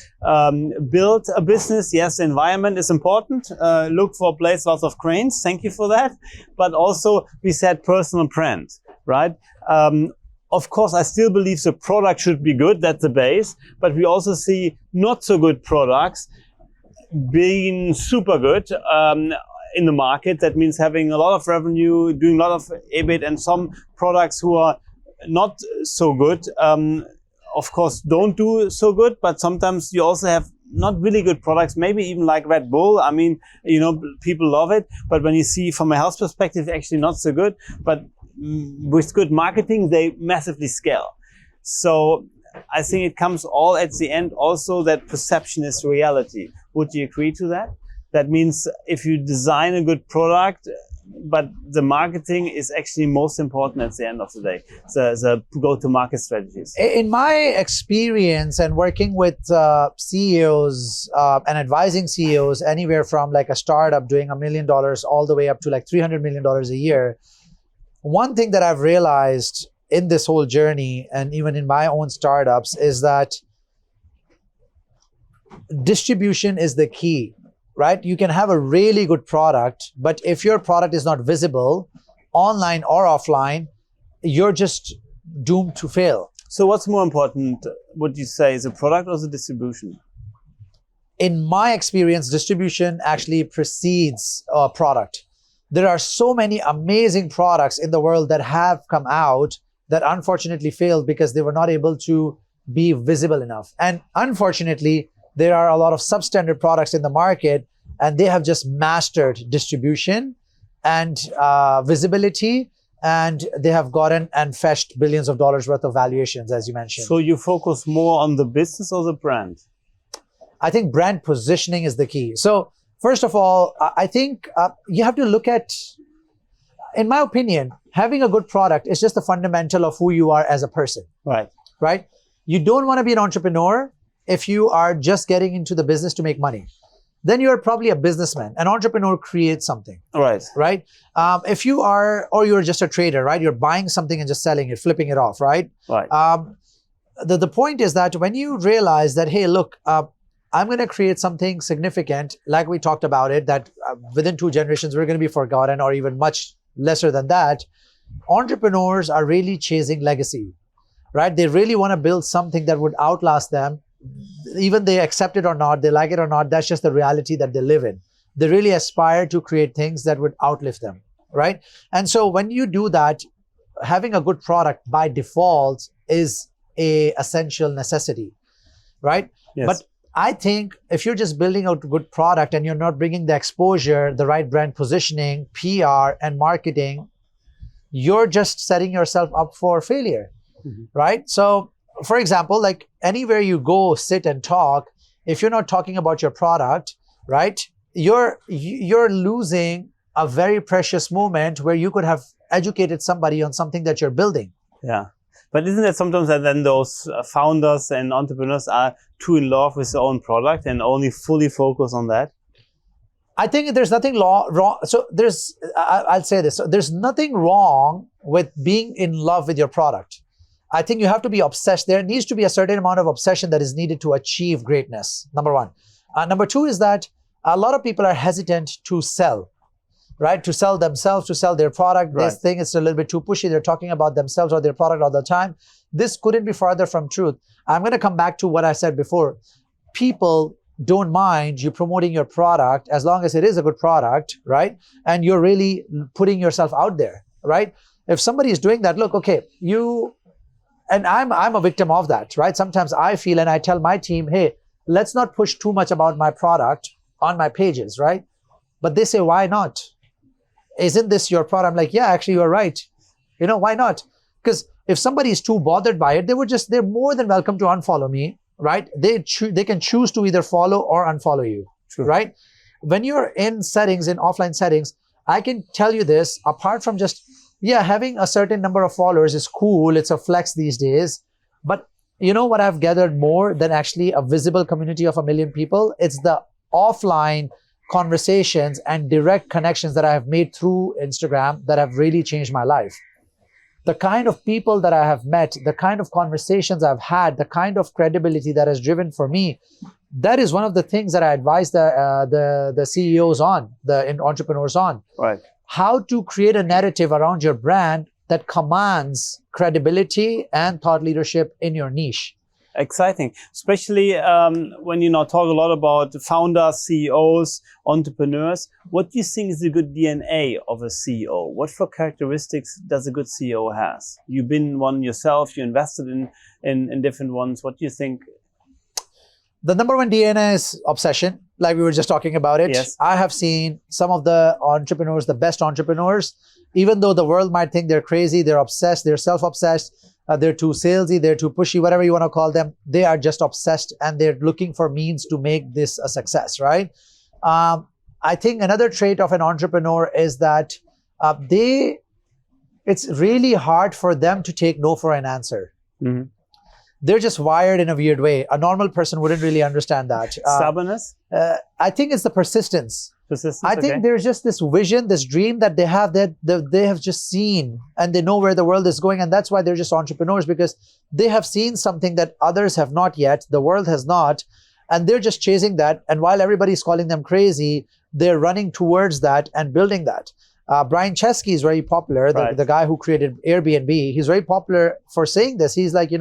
build a business. Yes, the environment is important. Look for a place, lots of cranes. Thank you for that. But also, we said personal brand, right? Of course, I still believe the product should be good. That's the base. But we also see not so good products being super good in the market. That means having a lot of revenue, doing a lot of EBIT, and some products who are not so good, of course, don't do so good. But sometimes you also have not really good products, maybe even like Red Bull. I mean, you know, people love it. But when you see from a health perspective, actually not so good. But with good marketing, they massively scale. So I think it comes all at the end also that perception is reality. Would you agree to that? That means if you design a good product, but the marketing is actually most important at the end of the day, the go-to-market strategies. In my experience and working with CEOs and advising CEOs anywhere from like a startup doing $1 million all the way up to like $300 million a year, one thing that I've realized in this whole journey and even in my own startups is that distribution is the key. Right? You can have a really good product, but if your product is not visible, online or offline, you're just doomed to fail. So what's more important, would you say, is the product or the distribution? In my experience, distribution actually precedes a product. There are so many amazing products in the world that have come out that unfortunately failed because they were not able to be visible enough. And unfortunately, there are a lot of substandard products in the market and they have just mastered distribution and visibility, and they have gotten and fetched billions of dollars worth of valuations, as you mentioned. So you focus more on the business or the brand? I think brand positioning is the key. So first of all, I think you have to look at, in my opinion, having a good product is just the fundamental of who you are as a person. Right. Right? You don't want to be an entrepreneur if you are just getting into the business to make money. Then you're probably a businessman. An entrepreneur creates something. Right. Right? If you are, or you're just a trader, right? You're buying something and just selling it, flipping it off, right? Right. The point is that when you realize that, hey, look, I'm going to create something significant, like we talked about it, that within 2 generations, we're going to be forgotten, or even much lesser than that. Entrepreneurs are really chasing legacy, right? They really want to build something that would outlast them. Even they accept it or not, they like it or not, that's just the reality that they live in. They really aspire to create things that would outlive them, right? And so when you do that, having a good product by default is a essential necessity, right? Yes. But I think if you're just building a good product and you're not bringing the exposure, the right brand positioning, PR, and marketing, you're just setting yourself up for failure, right? So, for example, like anywhere you go, sit and talk, if you're not talking about your product, right, you're losing a very precious moment where you could have educated somebody on something that you're building. Yeah. But isn't it sometimes that then those founders and entrepreneurs are too in love with their own product and only fully focus on that? I think there's nothing wrong. So I'll say this. So there's nothing wrong with being in love with your product. I think you have to be obsessed. There needs to be a certain amount of obsession that is needed to achieve greatness, number one. Number two is that a lot of people are hesitant to sell, right? To sell themselves, to sell their product. Right. This thing is a little bit too pushy. They're talking about themselves or their product all the time. This couldn't be farther from truth. I'm going to come back to what I said before. People don't mind you promoting your product as long as it is a good product, right? And you're really putting yourself out there, right? If somebody is doing that, look, okay, and I'm a victim of that, right? Sometimes I feel and I tell my team, hey, let's not push too much about my product on my pages, right? But they say, why not? Isn't this your product? I'm like, yeah, actually, you're right. Why not? Because if somebody is too bothered by it, they're more than welcome to unfollow me, right? They can choose to either follow or unfollow you, True. right? When you're in offline settings, I can tell you this, apart from just, having a certain number of followers is cool. It's a flex these days. But you know what I've gathered more than actually a visible community of 1 million people? It's the offline conversations and direct connections that I have made through Instagram that have really changed my life. The kind of people that I have met, the kind of conversations I've had, the kind of credibility that has driven for me, that is one of the things that I advise the CEOs on, the entrepreneurs on. Right. How to create a narrative around your brand that commands credibility and thought leadership in your niche. Exciting, especially when you now talk a lot about founders, CEOs, entrepreneurs. What do you think is the good DNA of a CEO? What for characteristics does a good CEO has? You've been one yourself. You invested in different ones. What do you think? The number one DNA is obsession, like we were just talking about it. Yes. I have seen some of the entrepreneurs, the best entrepreneurs, even though the world might think they're crazy, they're obsessed, they're self-obsessed, they're too salesy, they're too pushy, whatever you want to call them. They are just obsessed and they're looking for means to make this a success, right? I think another trait of an entrepreneur is that it's really hard for them to take no for an answer. Mm-hmm. They're just wired in a weird way. A normal person wouldn't really understand that. Stubbornness? I think it's the persistence. Persistence, I think there's just this vision, this dream that they have that they have just seen and they know where the world is going. And that's why they're just entrepreneurs, because they have seen something that others have not yet, the world has not, and they're just chasing that. And while everybody's calling them crazy, they're running towards that and building that. Brian Chesky is very popular, the guy who created Airbnb. He's very popular for saying this. He's like,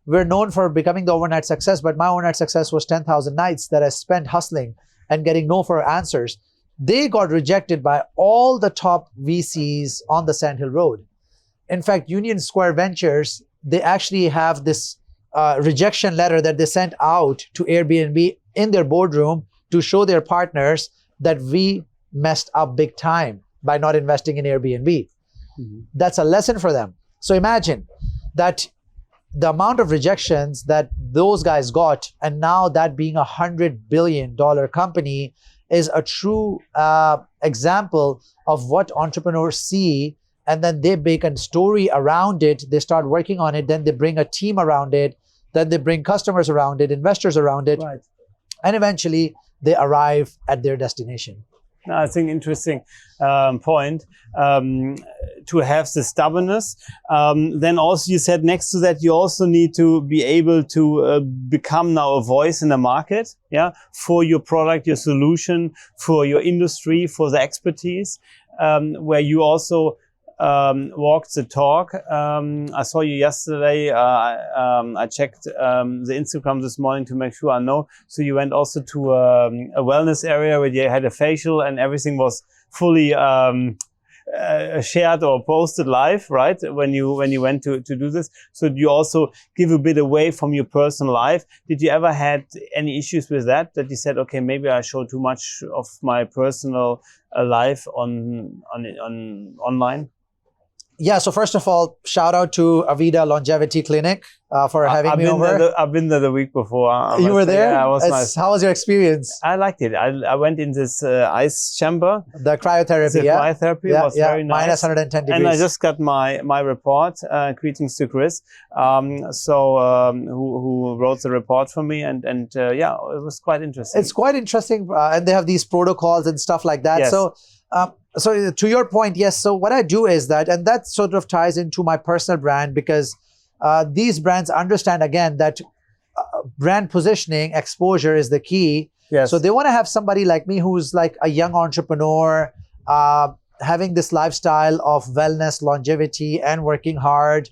we're known for becoming the overnight success, but my overnight success was 10,000 nights that I spent hustling and getting no for answers. They got rejected by all the top VCs on the Sand Hill Road. In fact, Union Square Ventures, they actually have this rejection letter that they sent out to Airbnb in their boardroom to show their partners that we messed up big time by not investing in Airbnb. Mm-hmm. That's a lesson for them. So imagine that the amount of rejections that those guys got, and now that being $100 billion company is a true example of what entrepreneurs see, and then they make a story around it. They start working on it, then they bring a team around it, then they bring customers around it, investors around it, right. And eventually they arrive at their destination. I think interesting point to have the stubbornness. Then also you said next to that you also need to be able to become now a voice in the market, for your product, your solution, for your industry, for the expertise, where you also walked the talk. I saw you yesterday. I checked the Instagram this morning to make sure I know. So you went also to a wellness area where you had a facial and everything was fully shared or posted live, right? When you went to do this. So you also give a bit away from your personal life. Did you ever had any issues with that you said, okay, maybe I show too much of my personal life on online? Yeah, so first of all, shout out to Avida Longevity Clinic for having me over. I've been there the week before. You were there? Yeah, it was nice. How was your experience? I liked it. I went in this ice chamber. The cryotherapy, cryotherapy was very nice. Minus 110 degrees. And I just got my report. Greetings to Chris, who wrote the report for me. And it was quite interesting. It's quite interesting. And they have these protocols and stuff like that. Yes. So to your point, yes. So what I do is that, and that sort of ties into my personal brand, because these brands understand again that brand positioning, exposure is the key. Yes. So they want to have somebody like me who's like a young entrepreneur, having this lifestyle of wellness, longevity, and working hard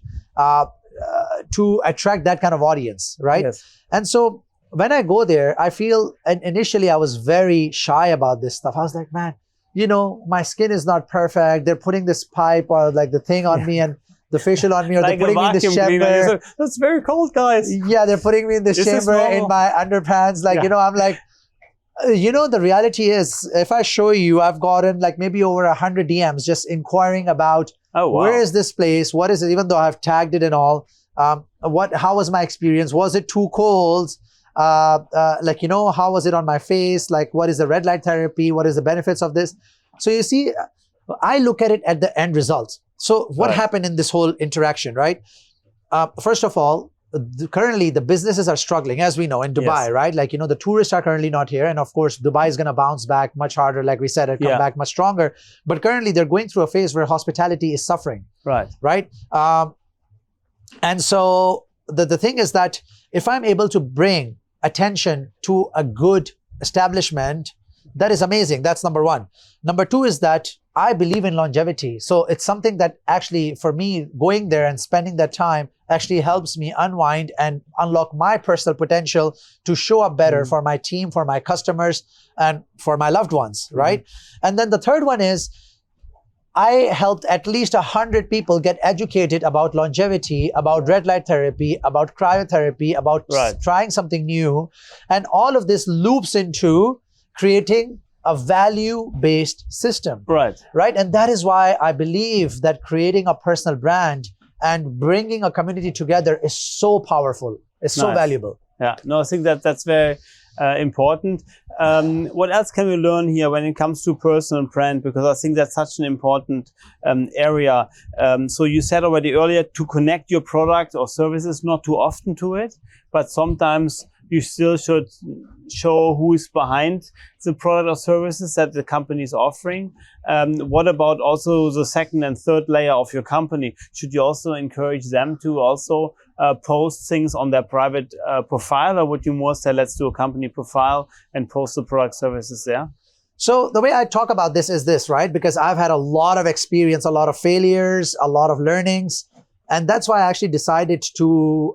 to attract that kind of audience, right? Yes. And so when I go there, I feel, and initially I was very shy about this stuff. I was like, man, you know, my skin is not perfect. They're putting this pipe or like the thing on me and the facial on me, or Like they're putting me in this chamber. That's very cold, guys. Yeah, they're putting me in this chamber in my underpants. Like, you know, I'm like, you know, the reality is, if I show you, I've gotten like maybe over 100 DMs just inquiring about where is this place? What is it? Even though I've tagged it and all. How was my experience? Was it too cold? Like, you know, how was it on my face? Like, what is the red light therapy? What is the benefits of this? So you see, I look at it at the end result. So what happened in this whole interaction, right? First of all, currently the businesses are struggling, as we know, in Dubai, right? Like, you know, the tourists are currently not here. And of course, Dubai is going to bounce back much harder, like we said, and come back much stronger. But currently they're going through a phase where hospitality is suffering. Right? And so the thing is that if I'm able to bring attention to a good establishment, that is amazing. That's number one. Number two is that I believe in longevity. So it's something that actually, for me, going there and spending that time actually helps me unwind and unlock my personal potential to show up better for my team, for my customers, and for my loved ones, right? And then the third one is, I helped at least 100 people get educated about longevity, about red light therapy, about cryotherapy, about trying something new. And all of this loops into creating a value-based system. Right? And that is why I believe that creating a personal brand and bringing a community together is so powerful. It's so valuable. Yeah, no, I think that's very important. What else can we learn here when it comes to personal brand? Because I think that's such an important area. So you said already earlier to connect your product or services not too often to it, but sometimes you still should show who is behind the product or services that the company is offering. What about also the second and third layer of your company? Should you also encourage them to also post things on their private profile, or would you more say, let's do a company profile and post the product services there? So the way I talk about this is this, right? Because I've had a lot of experience, a lot of failures, a lot of learnings. And that's why I actually decided to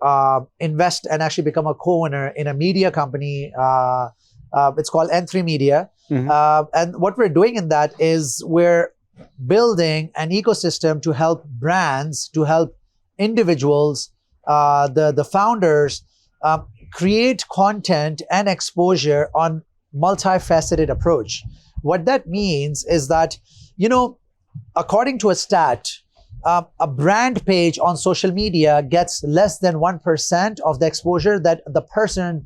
invest and actually become a co-owner in a media company. It's called N3 Media. And what we're doing in that is we're building an ecosystem to help brands, to help individuals, the founders, create content and exposure on multifaceted approach. What that means is that, you know, according to a stat, a brand page on social media gets less than 1% of the exposure that the person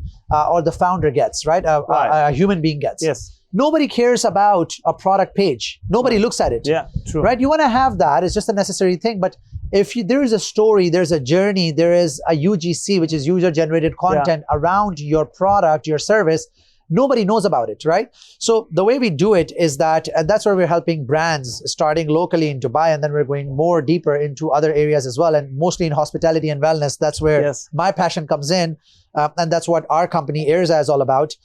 or the founder gets, right? A human being gets. Yes. Nobody cares about a product page. Nobody looks at it. Yeah, true. Right? You want to have that. It's just a necessary thing. But if there is a story, there's a journey, there is a UGC, which is user-generated content around your product, your service, nobody knows about it, right? So the way we do it is that, and that's where we're helping brands starting locally in Dubai, and then we're going more deeper into other areas as well, and mostly in hospitality and wellness. That's where my passion comes in, and that's what our company Airza is all about.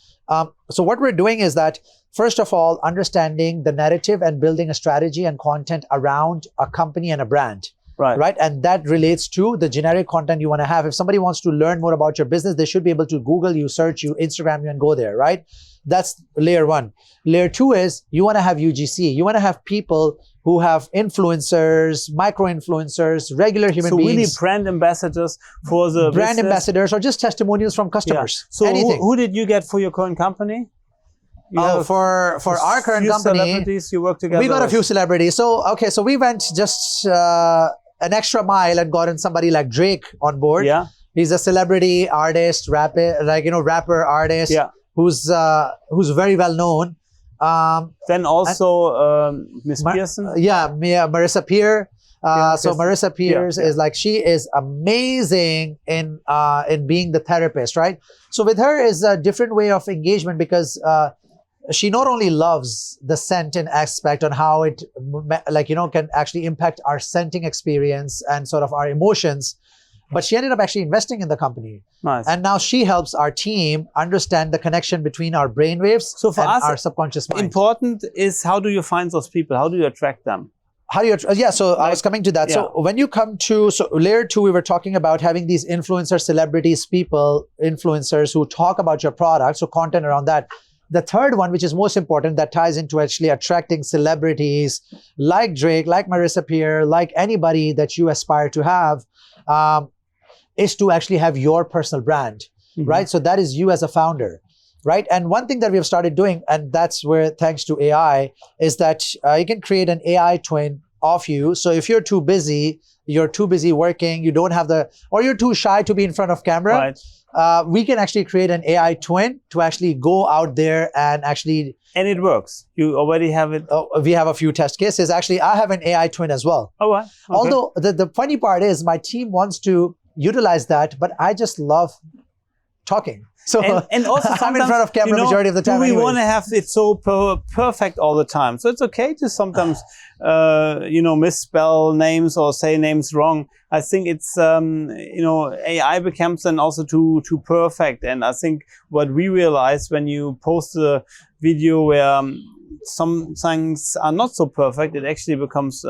So what we're doing is that, first of all, understanding the narrative and building a strategy and content around a company and a brand. Right. And that relates to the generic content you want to have. If somebody wants to learn more about your business, they should be able to Google you, search you, Instagram you, and go there, right? That's layer one. Layer two is you want to have UGC. You want to have people who have influencers, micro-influencers, regular human beings. So really brand ambassadors for the brand business. Ambassadors, or just testimonials from customers. So who did you get for your current company? For our current company, celebrities you work together. We got a few celebrities. So we went just an extra mile and gotten somebody like Drake on board. Yeah, he's a celebrity artist, rapper artist. Yeah, who's very well known. Then also Miss Pearson. Marissa Peer. So Marissa Peers is like, she is amazing in being the therapist, right? So with her is a different way of engagement, because she not only loves the scenting aspect on how it can actually impact our scenting experience and sort of our emotions, but she ended up actually investing in the company. Nice. And now she helps our team understand the connection between our brainwaves So for and us, our subconscious mind. important is, how do you find those people? How do you attract them? How do you, yeah, so I was coming to that. yeah. So when you come to, so layer 2, we were talking about having these influencers, celebrities, people, influencers who talk about your product, so content around that. The third one, which is most important, that ties into actually attracting celebrities like Drake, like Marissa Peer, like anybody that you aspire to have, is to actually have your personal brand, right? So that is you as a founder, right? And one thing that we have started doing, and that's where, thanks to AI, is that you can create an AI twin of you. So if you're too busy working, you don't have or you're too shy to be in front of camera, we can actually create an AI twin to actually go out there and actually... And it works. You already have it? We have a few test cases. Actually, I have an AI twin as well. Oh, wow. Okay. Although the funny part is my team wants to utilize that, but I just love talking. So and also I'm in front of camera majority of the time. We want to have it so perfect all the time. So it's okay to sometimes, misspell names or say names wrong. I think it's, AI becomes then also too perfect. And I think what we realize when you post a video where some things are not so perfect, it actually becomes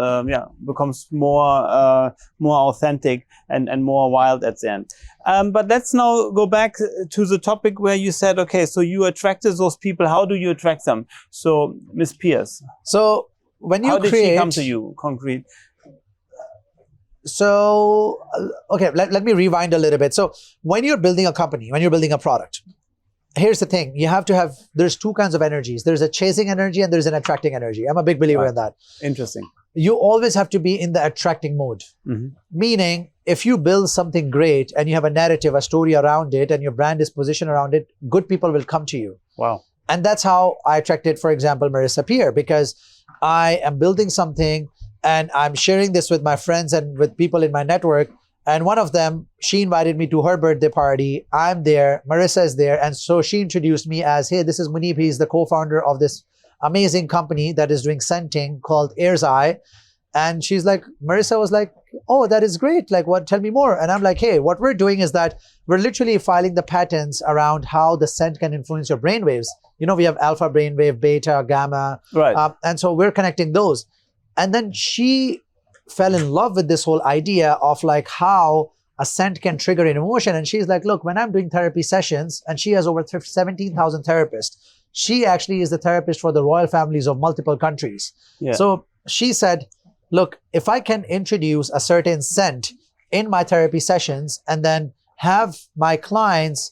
more authentic and more wild at the end. But let's now go back to the topic where you said, okay, so you attracted those people. How do you attract them? So, Ms. Pierce. So when you how did she come to you, concrete? So, okay, let me rewind a little bit. So when you're building a company, when you're building a product, here's the thing. You have to have, there's two kinds of energies. There's a chasing energy and there's an attracting energy. I'm a big believer in that. Interesting. You always have to be in the attracting mode. Meaning, if you build something great and you have a narrative, a story around it, and your brand is positioned around it, good people will come to you. Wow. And that's how I attracted, for example, Marissa Peer, because I am building something and I'm sharing this with my friends and with people in my network. And one of them, she invited me to her birthday party. I'm there, Marissa is there. And so she introduced me as, hey, this is Muneeb. He's the co-founder of this amazing company that is doing scenting called Air's Eye. And she's like, Marissa was like, oh, that is great. Like, what? Tell me more. And I'm like, hey, what we're doing is that we're literally filing the patents around how the scent can influence your brainwaves. You know, we have alpha brainwave, beta, gamma. Right. And so we're connecting those. And then she fell in love with this whole idea of like how a scent can trigger an emotion. And she's like, look, when I'm doing therapy sessions, and she has over 17,000 therapists, she actually is the therapist for the royal families of multiple countries. Yeah. So she said, look, if I can introduce a certain scent in my therapy sessions and then have my clients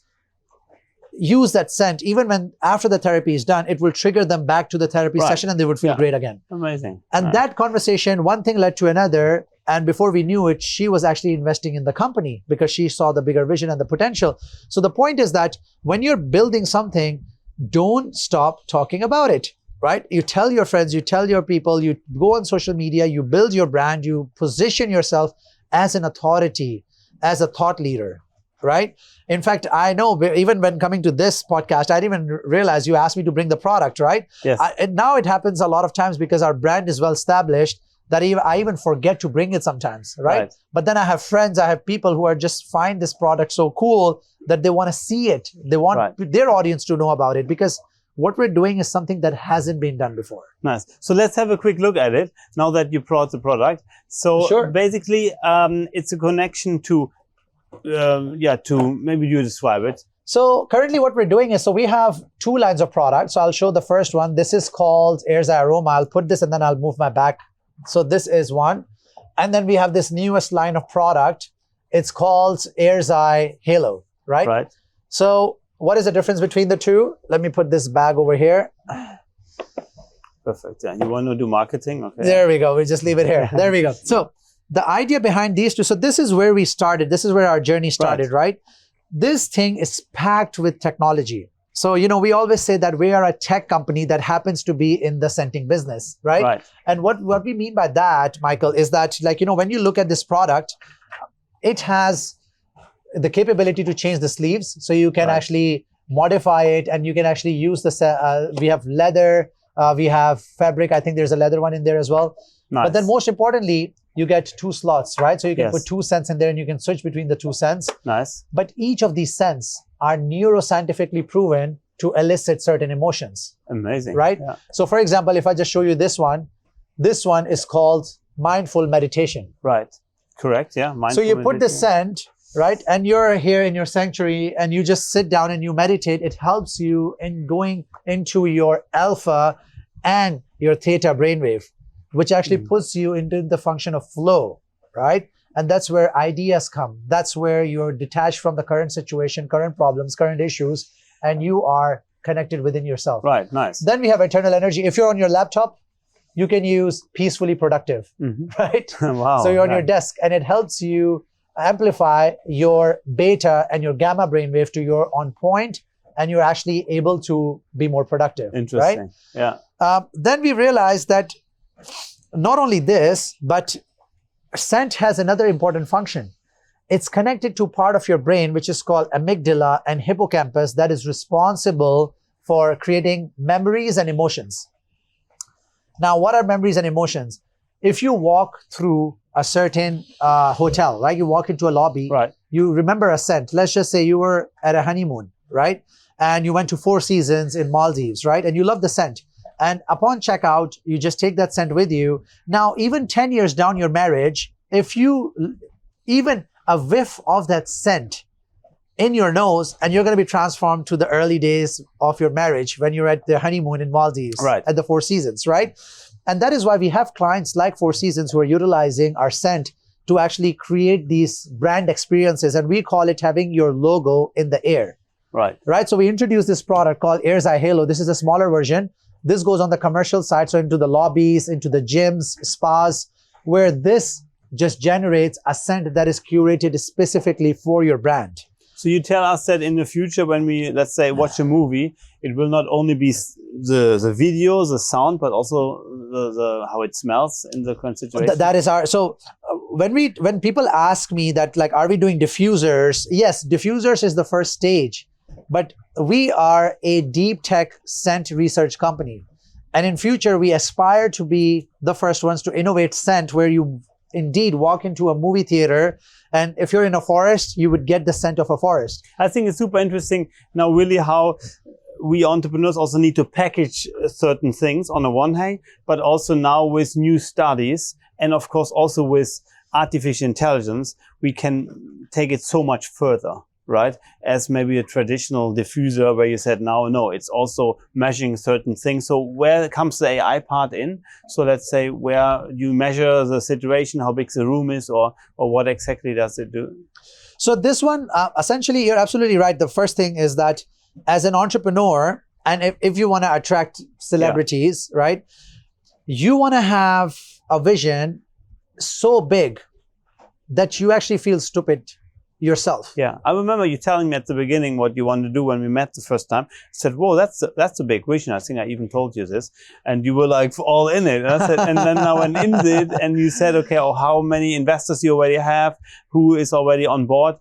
use that scent, even when after the therapy is done, it will trigger them back to the therapy session and they would feel great again. Amazing. And that conversation, one thing led to another. And before we knew it, she was actually investing in the company because she saw the bigger vision and the potential. So the point is that when you're building something, don't stop talking about it, right? You tell your friends, you tell your people, you go on social media, you build your brand, you position yourself as an authority, as a thought leader, right? In fact, I know even when coming to this podcast, I didn't even realize you asked me to bring the product, right? Yes. And now it happens a lot of times because our brand is well established that I even forget to bring it sometimes, right? But then I have friends, I have people who are just find this product so cool that they want to see it. They want their audience to know about it because what we're doing is something that hasn't been done before. Nice. So let's have a quick look at it now that you brought the product. So basically, it's a connection to, maybe you describe it. So currently what we're doing is, so we have two lines of products. So I'll show the first one. This is called Air's Eye Aroma. I'll put this and then I'll move my back. So this is one. And then we have this newest line of product. It's called Air's Eye Halo, right? Right. So what is the difference between the two? Let me put this bag over here. Perfect. Yeah. You want to do marketing? Okay. There we go. We just leave it here. There we go. So the idea behind these two, so this is where we started. This is where our journey started, right? This thing is packed with technology. So, you know, we always say that we are a tech company that happens to be in the scenting business, right? And what we mean by that, Michael, is that, like, you know, when you look at this product, it has the capability to change the sleeves. So you can actually modify it and you can actually use the, we have leather, we have fabric. I think there's a leather one in there as well. Nice. But then most importantly, you get 2 slots, right? So you can Yes. put 2 scents in there and you can switch between the 2 scents. Nice. But each of these scents are neuroscientifically proven to elicit certain emotions, Amazing. right? Yeah. So for example, if I just show you this one is called mindful meditation. Right. Correct. Yeah. So you put the Mindful scent, right? And you're here in your sanctuary and you just sit down and you meditate. It helps you in going into your alpha and your theta brainwave, which actually puts you into the function of flow, right? And that's where ideas come. That's where you're detached from the current situation, current problems, current issues, and you are connected within yourself. Right. Nice. Then we have eternal energy. If you're on your laptop, you can use peacefully productive, right? Wow. So you're on your nice. desk and it helps you amplify your beta and your gamma brainwave to your on point, and you're actually able to be more productive. Interesting. Right? Yeah. Then we realized that not only this, but scent has another important function. It's connected to part of your brain, which is called amygdala and hippocampus, that is responsible for creating memories and emotions. Now, what are memories and emotions? If you walk through a certain hotel, right? You walk into a lobby, Right. you remember a scent. Let's just say you were at a honeymoon, right? And you went to 4 Seasons in Maldives, right? And you love the scent. And upon checkout, you just take that scent with you. Now, even 10 years down your marriage, if you even a whiff of that scent in your nose, and you're going to be transformed to the early days of your marriage when you're at the honeymoon in Maldives, Right. at the 4 Seasons, right? And that is why we have clients like 4 Seasons who are utilizing our scent to actually create these brand experiences. And we call it having your logo in the air, Right. right? So we introduced this product called Air's Eye Halo. This is a smaller version. This goes on the commercial side, so into the lobbies, into the gyms, spas, where this just generates a scent that is curated specifically for your brand. So you tell us that in the future, when we, let's say, watch a movie, it will not only be the video, the sound, but also the how it smells in the current situation. That is our, so when people ask me that, like, are we doing diffusers? Yes, diffusers is the first stage, but we are a deep tech scent research company. And in future, we aspire to be the first ones to innovate scent, where you indeed walk into a movie theater, and if you're in a forest, you would get the scent of a forest. I think it's super interesting now, really, how we entrepreneurs also need to package certain things on the one hand, but also now with new studies, and of course also with artificial intelligence, we can take it so much further, right? As maybe a traditional diffuser where you said, no, it's also measuring certain things. So where comes the AI part in? So let's say where you measure the situation, how big the room is, or what exactly does it do? So this one, essentially, you're absolutely right. The first thing is that as an entrepreneur, and if you want to attract celebrities, right, you want to have a vision so big that you actually feel stupid yourself. Yeah, I remember you telling me at the beginning what you wanted to do when we met the first time. I said, whoa, that's a big vision. I think I even told you this. And you were like all in it. And I said, and then I went in it, and you said, okay, how many investors you already have, who is already on board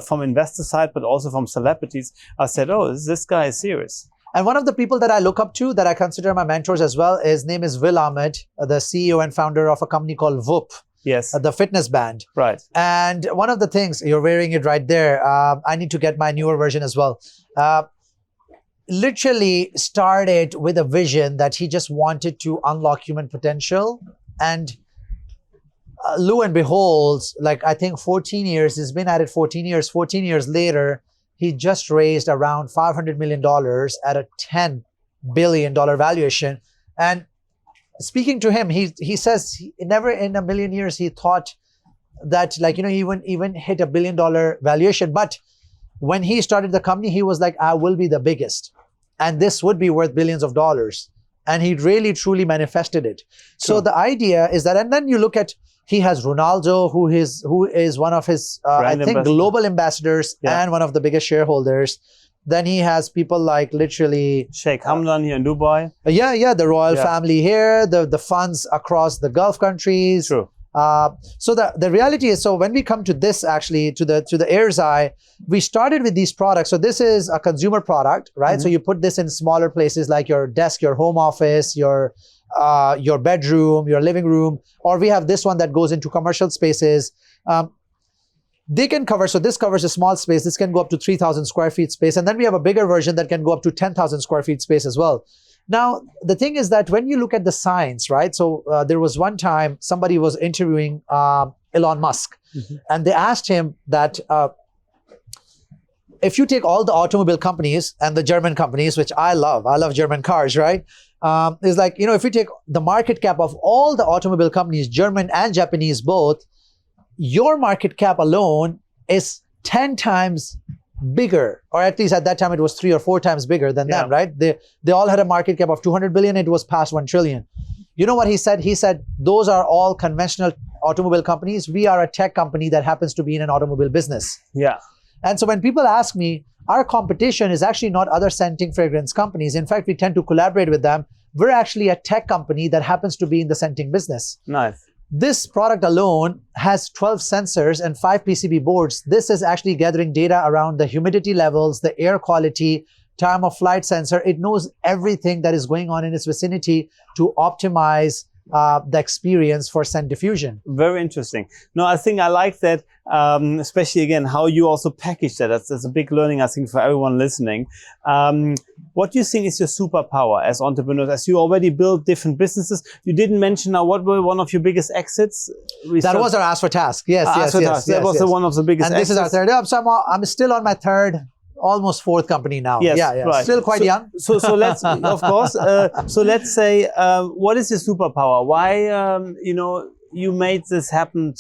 from investor side, but also from celebrities. I said, oh, this guy is serious. And one of the people that I look up to, that I consider my mentors as well, his name is Will Ahmed, the CEO and founder of a company called Whoop. Yes. The fitness band. Right. And one of the things, you're wearing it right there. I need to get my newer version as well. Literally started with a vision that he just wanted to unlock human potential. And lo and behold, like, I think 14 years, he's been at it 14 years. 14 years later, he just raised around $500 million at a $10 billion valuation. And speaking to him, he says he never in a million years he thought that, like, he wouldn't even hit $1 billion valuation. But when he started the company, he was like, I will be the biggest, and this would be worth billions of dollars. And he really truly manifested it. So the idea is that, and then you look at, he has Ronaldo, who is one of his I think global ambassadors, and one of the biggest shareholders. Then he has people like literally Sheikh Hamdan here in Dubai. The royal family here, the funds across the Gulf countries. True. So the reality is, so when we come to this, actually to the Air's Eye, we started with these products. So this is a consumer product, right? So you put this in smaller places like your desk, your home office, your your bedroom, your living room, or we have this one that goes into commercial spaces. They can cover, so this covers a small space. This can go up to 3,000 square feet space. And then we have a bigger version that can go up to 10,000 square feet space as well. Now, the thing is that when you look at the science, right? So there was one time somebody was interviewing Elon Musk, and they asked him that if you take all the automobile companies and the German companies, which I love German cars, right? It's like, if you take the market cap of all the automobile companies, German and Japanese both, your market cap alone is 10 times bigger, or at least at that time it was 3 or 4 times bigger than them, right? They all had a market cap of 200 billion. It was past 1 trillion. You know what he said? He said, those are all conventional automobile companies. We are a tech company that happens to be in an automobile business. Yeah. And so when people ask me, our competition is actually not other scenting fragrance companies. In fact, we tend to collaborate with them. We're actually a tech company that happens to be in the scenting business. Nice. This product alone has 12 sensors and 5 PCB boards. This is actually gathering data around the humidity levels, the air quality, time of flight sensor. It knows everything that is going on in its vicinity to optimize the experience for scent diffusion. Very interesting. No, I think I like that, especially again, how you also package that. That's a big learning, I think, for everyone listening. What do you think is your superpower as entrepreneurs, as you already built different businesses? You didn't mention now, what were one of your biggest exits? That was our Ask for Task. Yes. That was one of the biggest and exits. This is our third. So I'm still on my third, almost fourth company now. Yes, yeah. Right. Still quite young. So let's, of course, so let's say, what is your superpower? Why, you made this happen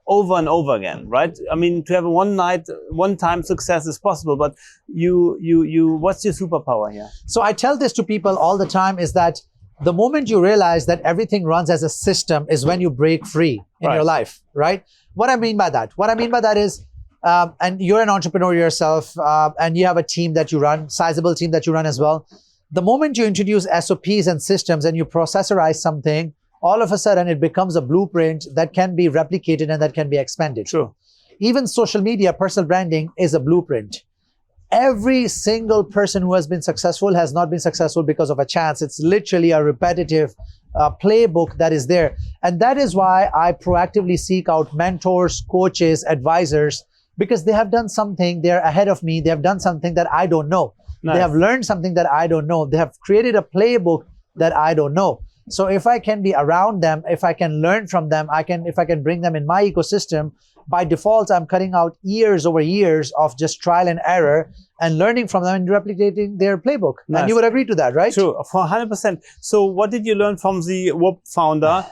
over and over again, right? I mean, to have a one-time success is possible, but what's your superpower here? So I tell this to people all the time, is that the moment you realize that everything runs as a system is when you break free in your life, right? What I mean by that? What I mean by that is, and you're an entrepreneur yourself, and you have a team that you run, sizable team that you run as well. The moment you introduce SOPs and systems and you processorize something, all of a sudden it becomes a blueprint that can be replicated and that can be expanded. True. Even social media, personal branding is a blueprint. Every single person who has been successful has not been successful because of a chance. It's literally a repetitive playbook that is there. And that is why I proactively seek out mentors, coaches, advisors, because they have done something, they're ahead of me, they have done something that I don't know. Nice. They have learned something that I don't know. They have created a playbook that I don't know. So if I can be around them, if I can learn from them, if I can bring them in my ecosystem, by default, I'm cutting out years over years of just trial and error and learning from them and replicating their playbook. Nice. And you would agree to that, right? True, for 100%. So what did you learn from the Whoop founder,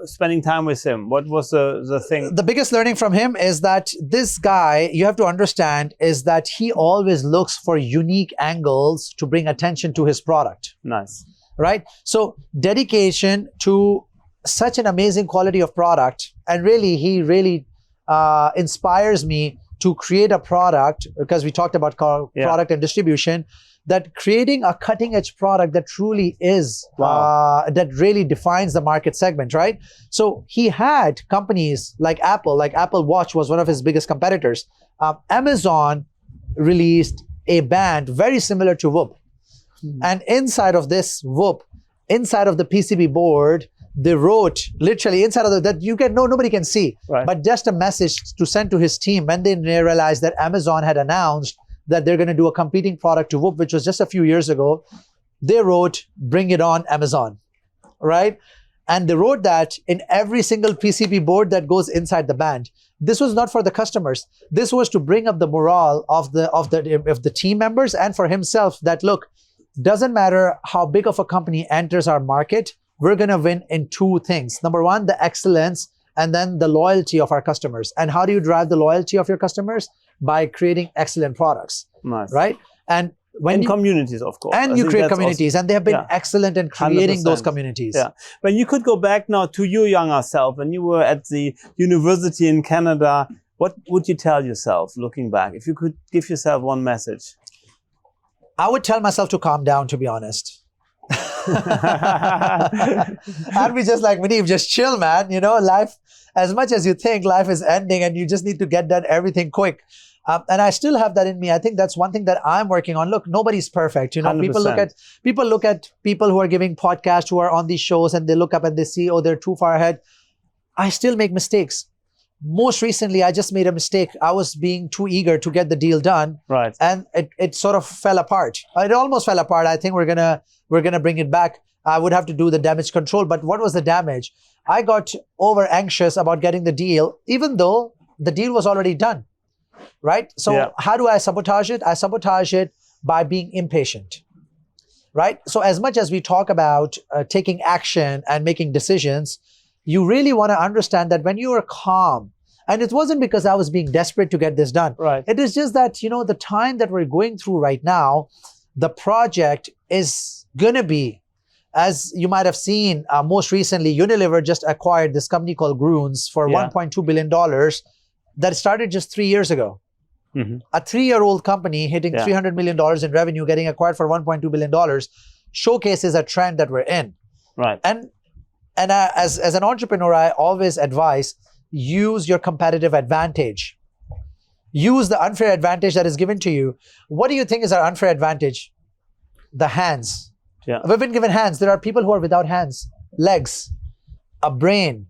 spending time with him? What was the thing? The biggest learning from him is that this guy, you have to understand, is that he always looks for unique angles to bring attention to his product. Nice. Right? So dedication to such an amazing quality of product, and he really inspires me to create a product, because we talked about product and distribution, that creating a cutting edge product that truly is, that really defines the market segment, right? So he had companies like Apple Watch was one of his biggest competitors. Amazon released a band very similar to Whoop. And inside of this Whoop, inside of the PCB board, they wrote literally inside of that nobody can see, but just a message to send to his team when they realized that Amazon had announced that they're going to do a competing product to Whoop, which was just a few years ago. They wrote, "Bring it on, Amazon," right? And they wrote that in every single PCB board that goes inside the band. This was not for the customers. This was to bring up the morale of the team members and for himself, that look, doesn't matter how big of a company enters our market, we're going to win in 2 things. Number 1, the excellence, and then the loyalty of our customers. And how do you drive the loyalty of your customers? By creating excellent products. Nice. Right? And communities, of course. And you create communities, and they have been excellent in creating 100%. Those communities. Yeah. When you could go back now to your younger self, when you were at the university in Canada, what would you tell yourself looking back? If you could give yourself one message. I would tell myself to calm down, to be honest. I'd be just like, Muneeb, just chill, man. Life, as much as you think life is ending and you just need to get done everything quick. And I still have that in me. I think that's one thing that I'm working on. Look, nobody's perfect. You know, 100%. people look at people who are giving podcasts, who are on these shows, and they look up and they see, oh, they're too far ahead. I still make mistakes. Most recently, I just made a mistake. I was being too eager to get the deal done. Right. And it sort of fell apart. It almost fell apart. I think we're gonna bring it back. I would have to do the damage control. But what was the damage? I got over anxious about getting the deal, even though the deal was already done. Right? So how do I sabotage it? I sabotage it by being impatient. Right? So as much as we talk about taking action and making decisions, you really want to understand that when you are calm, and it wasn't because I was being desperate to get this done. Right. It is just that, you know, the time that we're going through right now, the project is going to be, as you might have seen, most recently, Unilever just acquired this company called Groons for $1.2 billion that started just 3 years ago. Mm-hmm. A 3-year-old company hitting $300 million in revenue, getting acquired for $1.2 billion, showcases a trend that we're in. Right. And as an entrepreneur, I always advise, use your competitive advantage. Use the unfair advantage that is given to you. What do you think is our unfair advantage? The hands. Yeah. We've been given hands. There are people who are without hands, legs, a brain,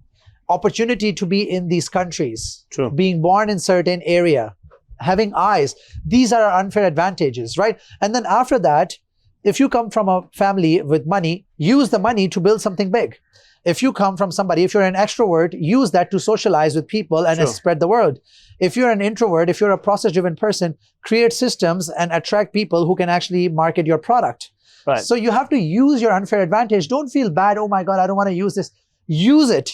opportunity to be in these countries, True. being born in certain area, having eyes. These are our unfair advantages, right? And then after that, if you come from a family with money, use the money to build something big. If you come from somebody, if you're an extrovert, use that to socialize with people and spread the word. If you're an introvert, if you're a process-driven person, create systems and attract people who can actually market your product. Right. So you have to use your unfair advantage. Don't feel bad. Oh my God, I don't want to use this. Use it.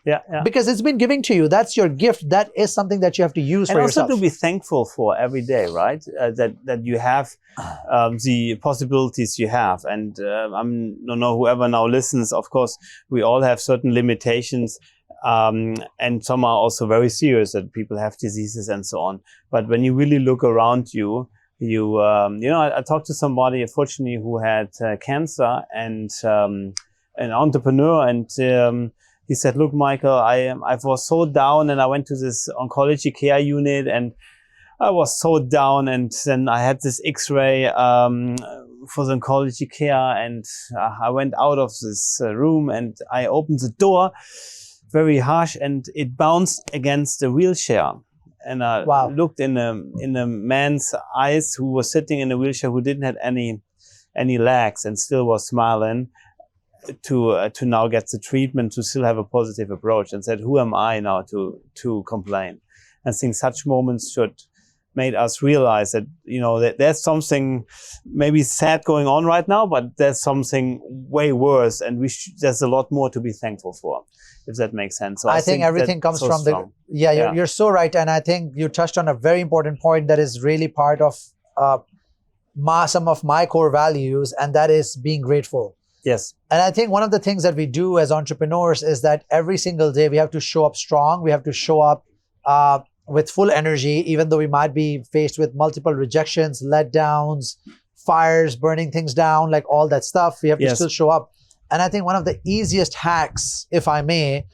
Yeah. Because it's been given to you. That's your gift. That is something that you have to use for yourself. And also to be thankful for every day, right? That you have the possibilities you have. And I don't know, whoever now listens, of course, we all have certain limitations. And some are also very serious, that people have diseases and so on. But when you really look around you, I talked to somebody, unfortunately, who had cancer and an entrepreneur, and he said, look, Michael, I was so down, and I went to this oncology care unit, and I was so down, and then I had this X-ray for the oncology care, and I went out of this room, and I opened the door, very harsh, and it bounced against the wheelchair. And I looked in a man's eyes who was sitting in a wheelchair, who didn't have any legs and still was smiling, to now get the treatment, to still have a positive approach, and said, who am I now to complain? And I think such moments should make us realize that, that there's something maybe sad going on right now, but there's something way worse, and there's a lot more to be thankful for, if that makes sense. So I think everything comes so from strong. You're so right. And I think you touched on a very important point that is really part of some of my core values, and that is being grateful. Yes. And I think one of the things that we do as entrepreneurs is that every single day we have to show up strong. We have to show up with full energy, even though we might be faced with multiple rejections, letdowns, fires, burning things down, like all that stuff. We have to still show up. And I think one of the easiest hacks, if I may,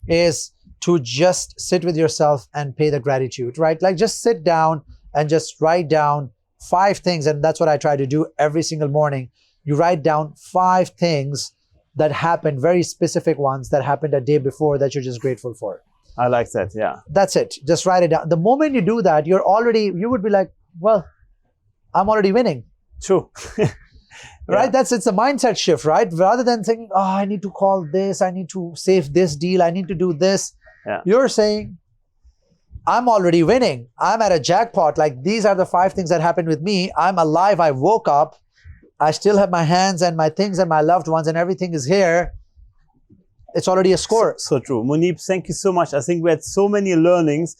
is to just sit with yourself and pay the gratitude, right? Like just sit down and just write down 5 things. And that's what I try to do every single morning. You write down 5 things that happened, very specific ones that happened a day before that you're just grateful for. I like that, yeah. That's it. Just write it down. The moment you do that, you would be like, well, I'm already winning. True. Right? It's a mindset shift, right? Rather than thinking, oh, I need to call this, I need to save this deal, I need to do this. Yeah. You're saying, I'm already winning. I'm at a jackpot. Like, these are the 5 things that happened with me. I'm alive. I woke up. I still have my hands and my things and my loved ones, and everything is here. It's already a score. So true. Muneeb, thank you so much. I think we had so many learnings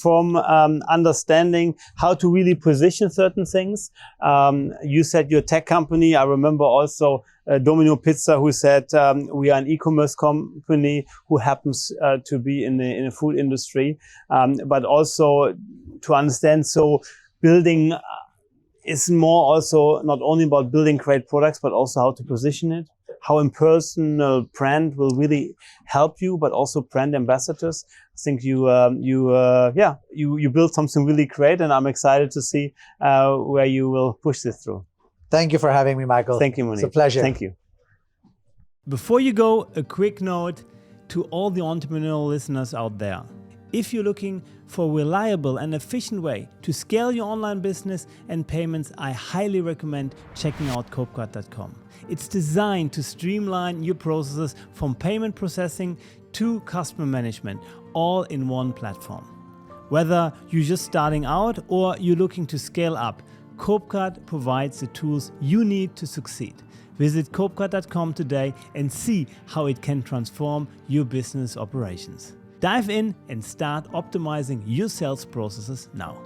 from understanding how to really position certain things. You said your tech company. I remember also Domino Pizza, who said we are an e-commerce company who happens to be in the food industry. But also to understand, so building is more also not only about building great products, but also how to position it, how impersonal brand will really help you, but also brand ambassadors. I think you built something really great, and I'm excited to see where you will push this through. Thank you for having me, Michael. Thank you, Muneeb. It's a pleasure. Thank you. Before you go, a quick note to all the entrepreneurial listeners out there. If you're looking for a reliable and efficient way to scale your online business and payments, I highly recommend checking out Kloep.com. It's designed to streamline your processes from payment processing to customer management, all in one platform. Whether you're just starting out or you're looking to scale up, Kloep provides the tools you need to succeed. Visit Kloep.com today and see how it can transform your business operations. Dive in and start optimizing your sales processes now.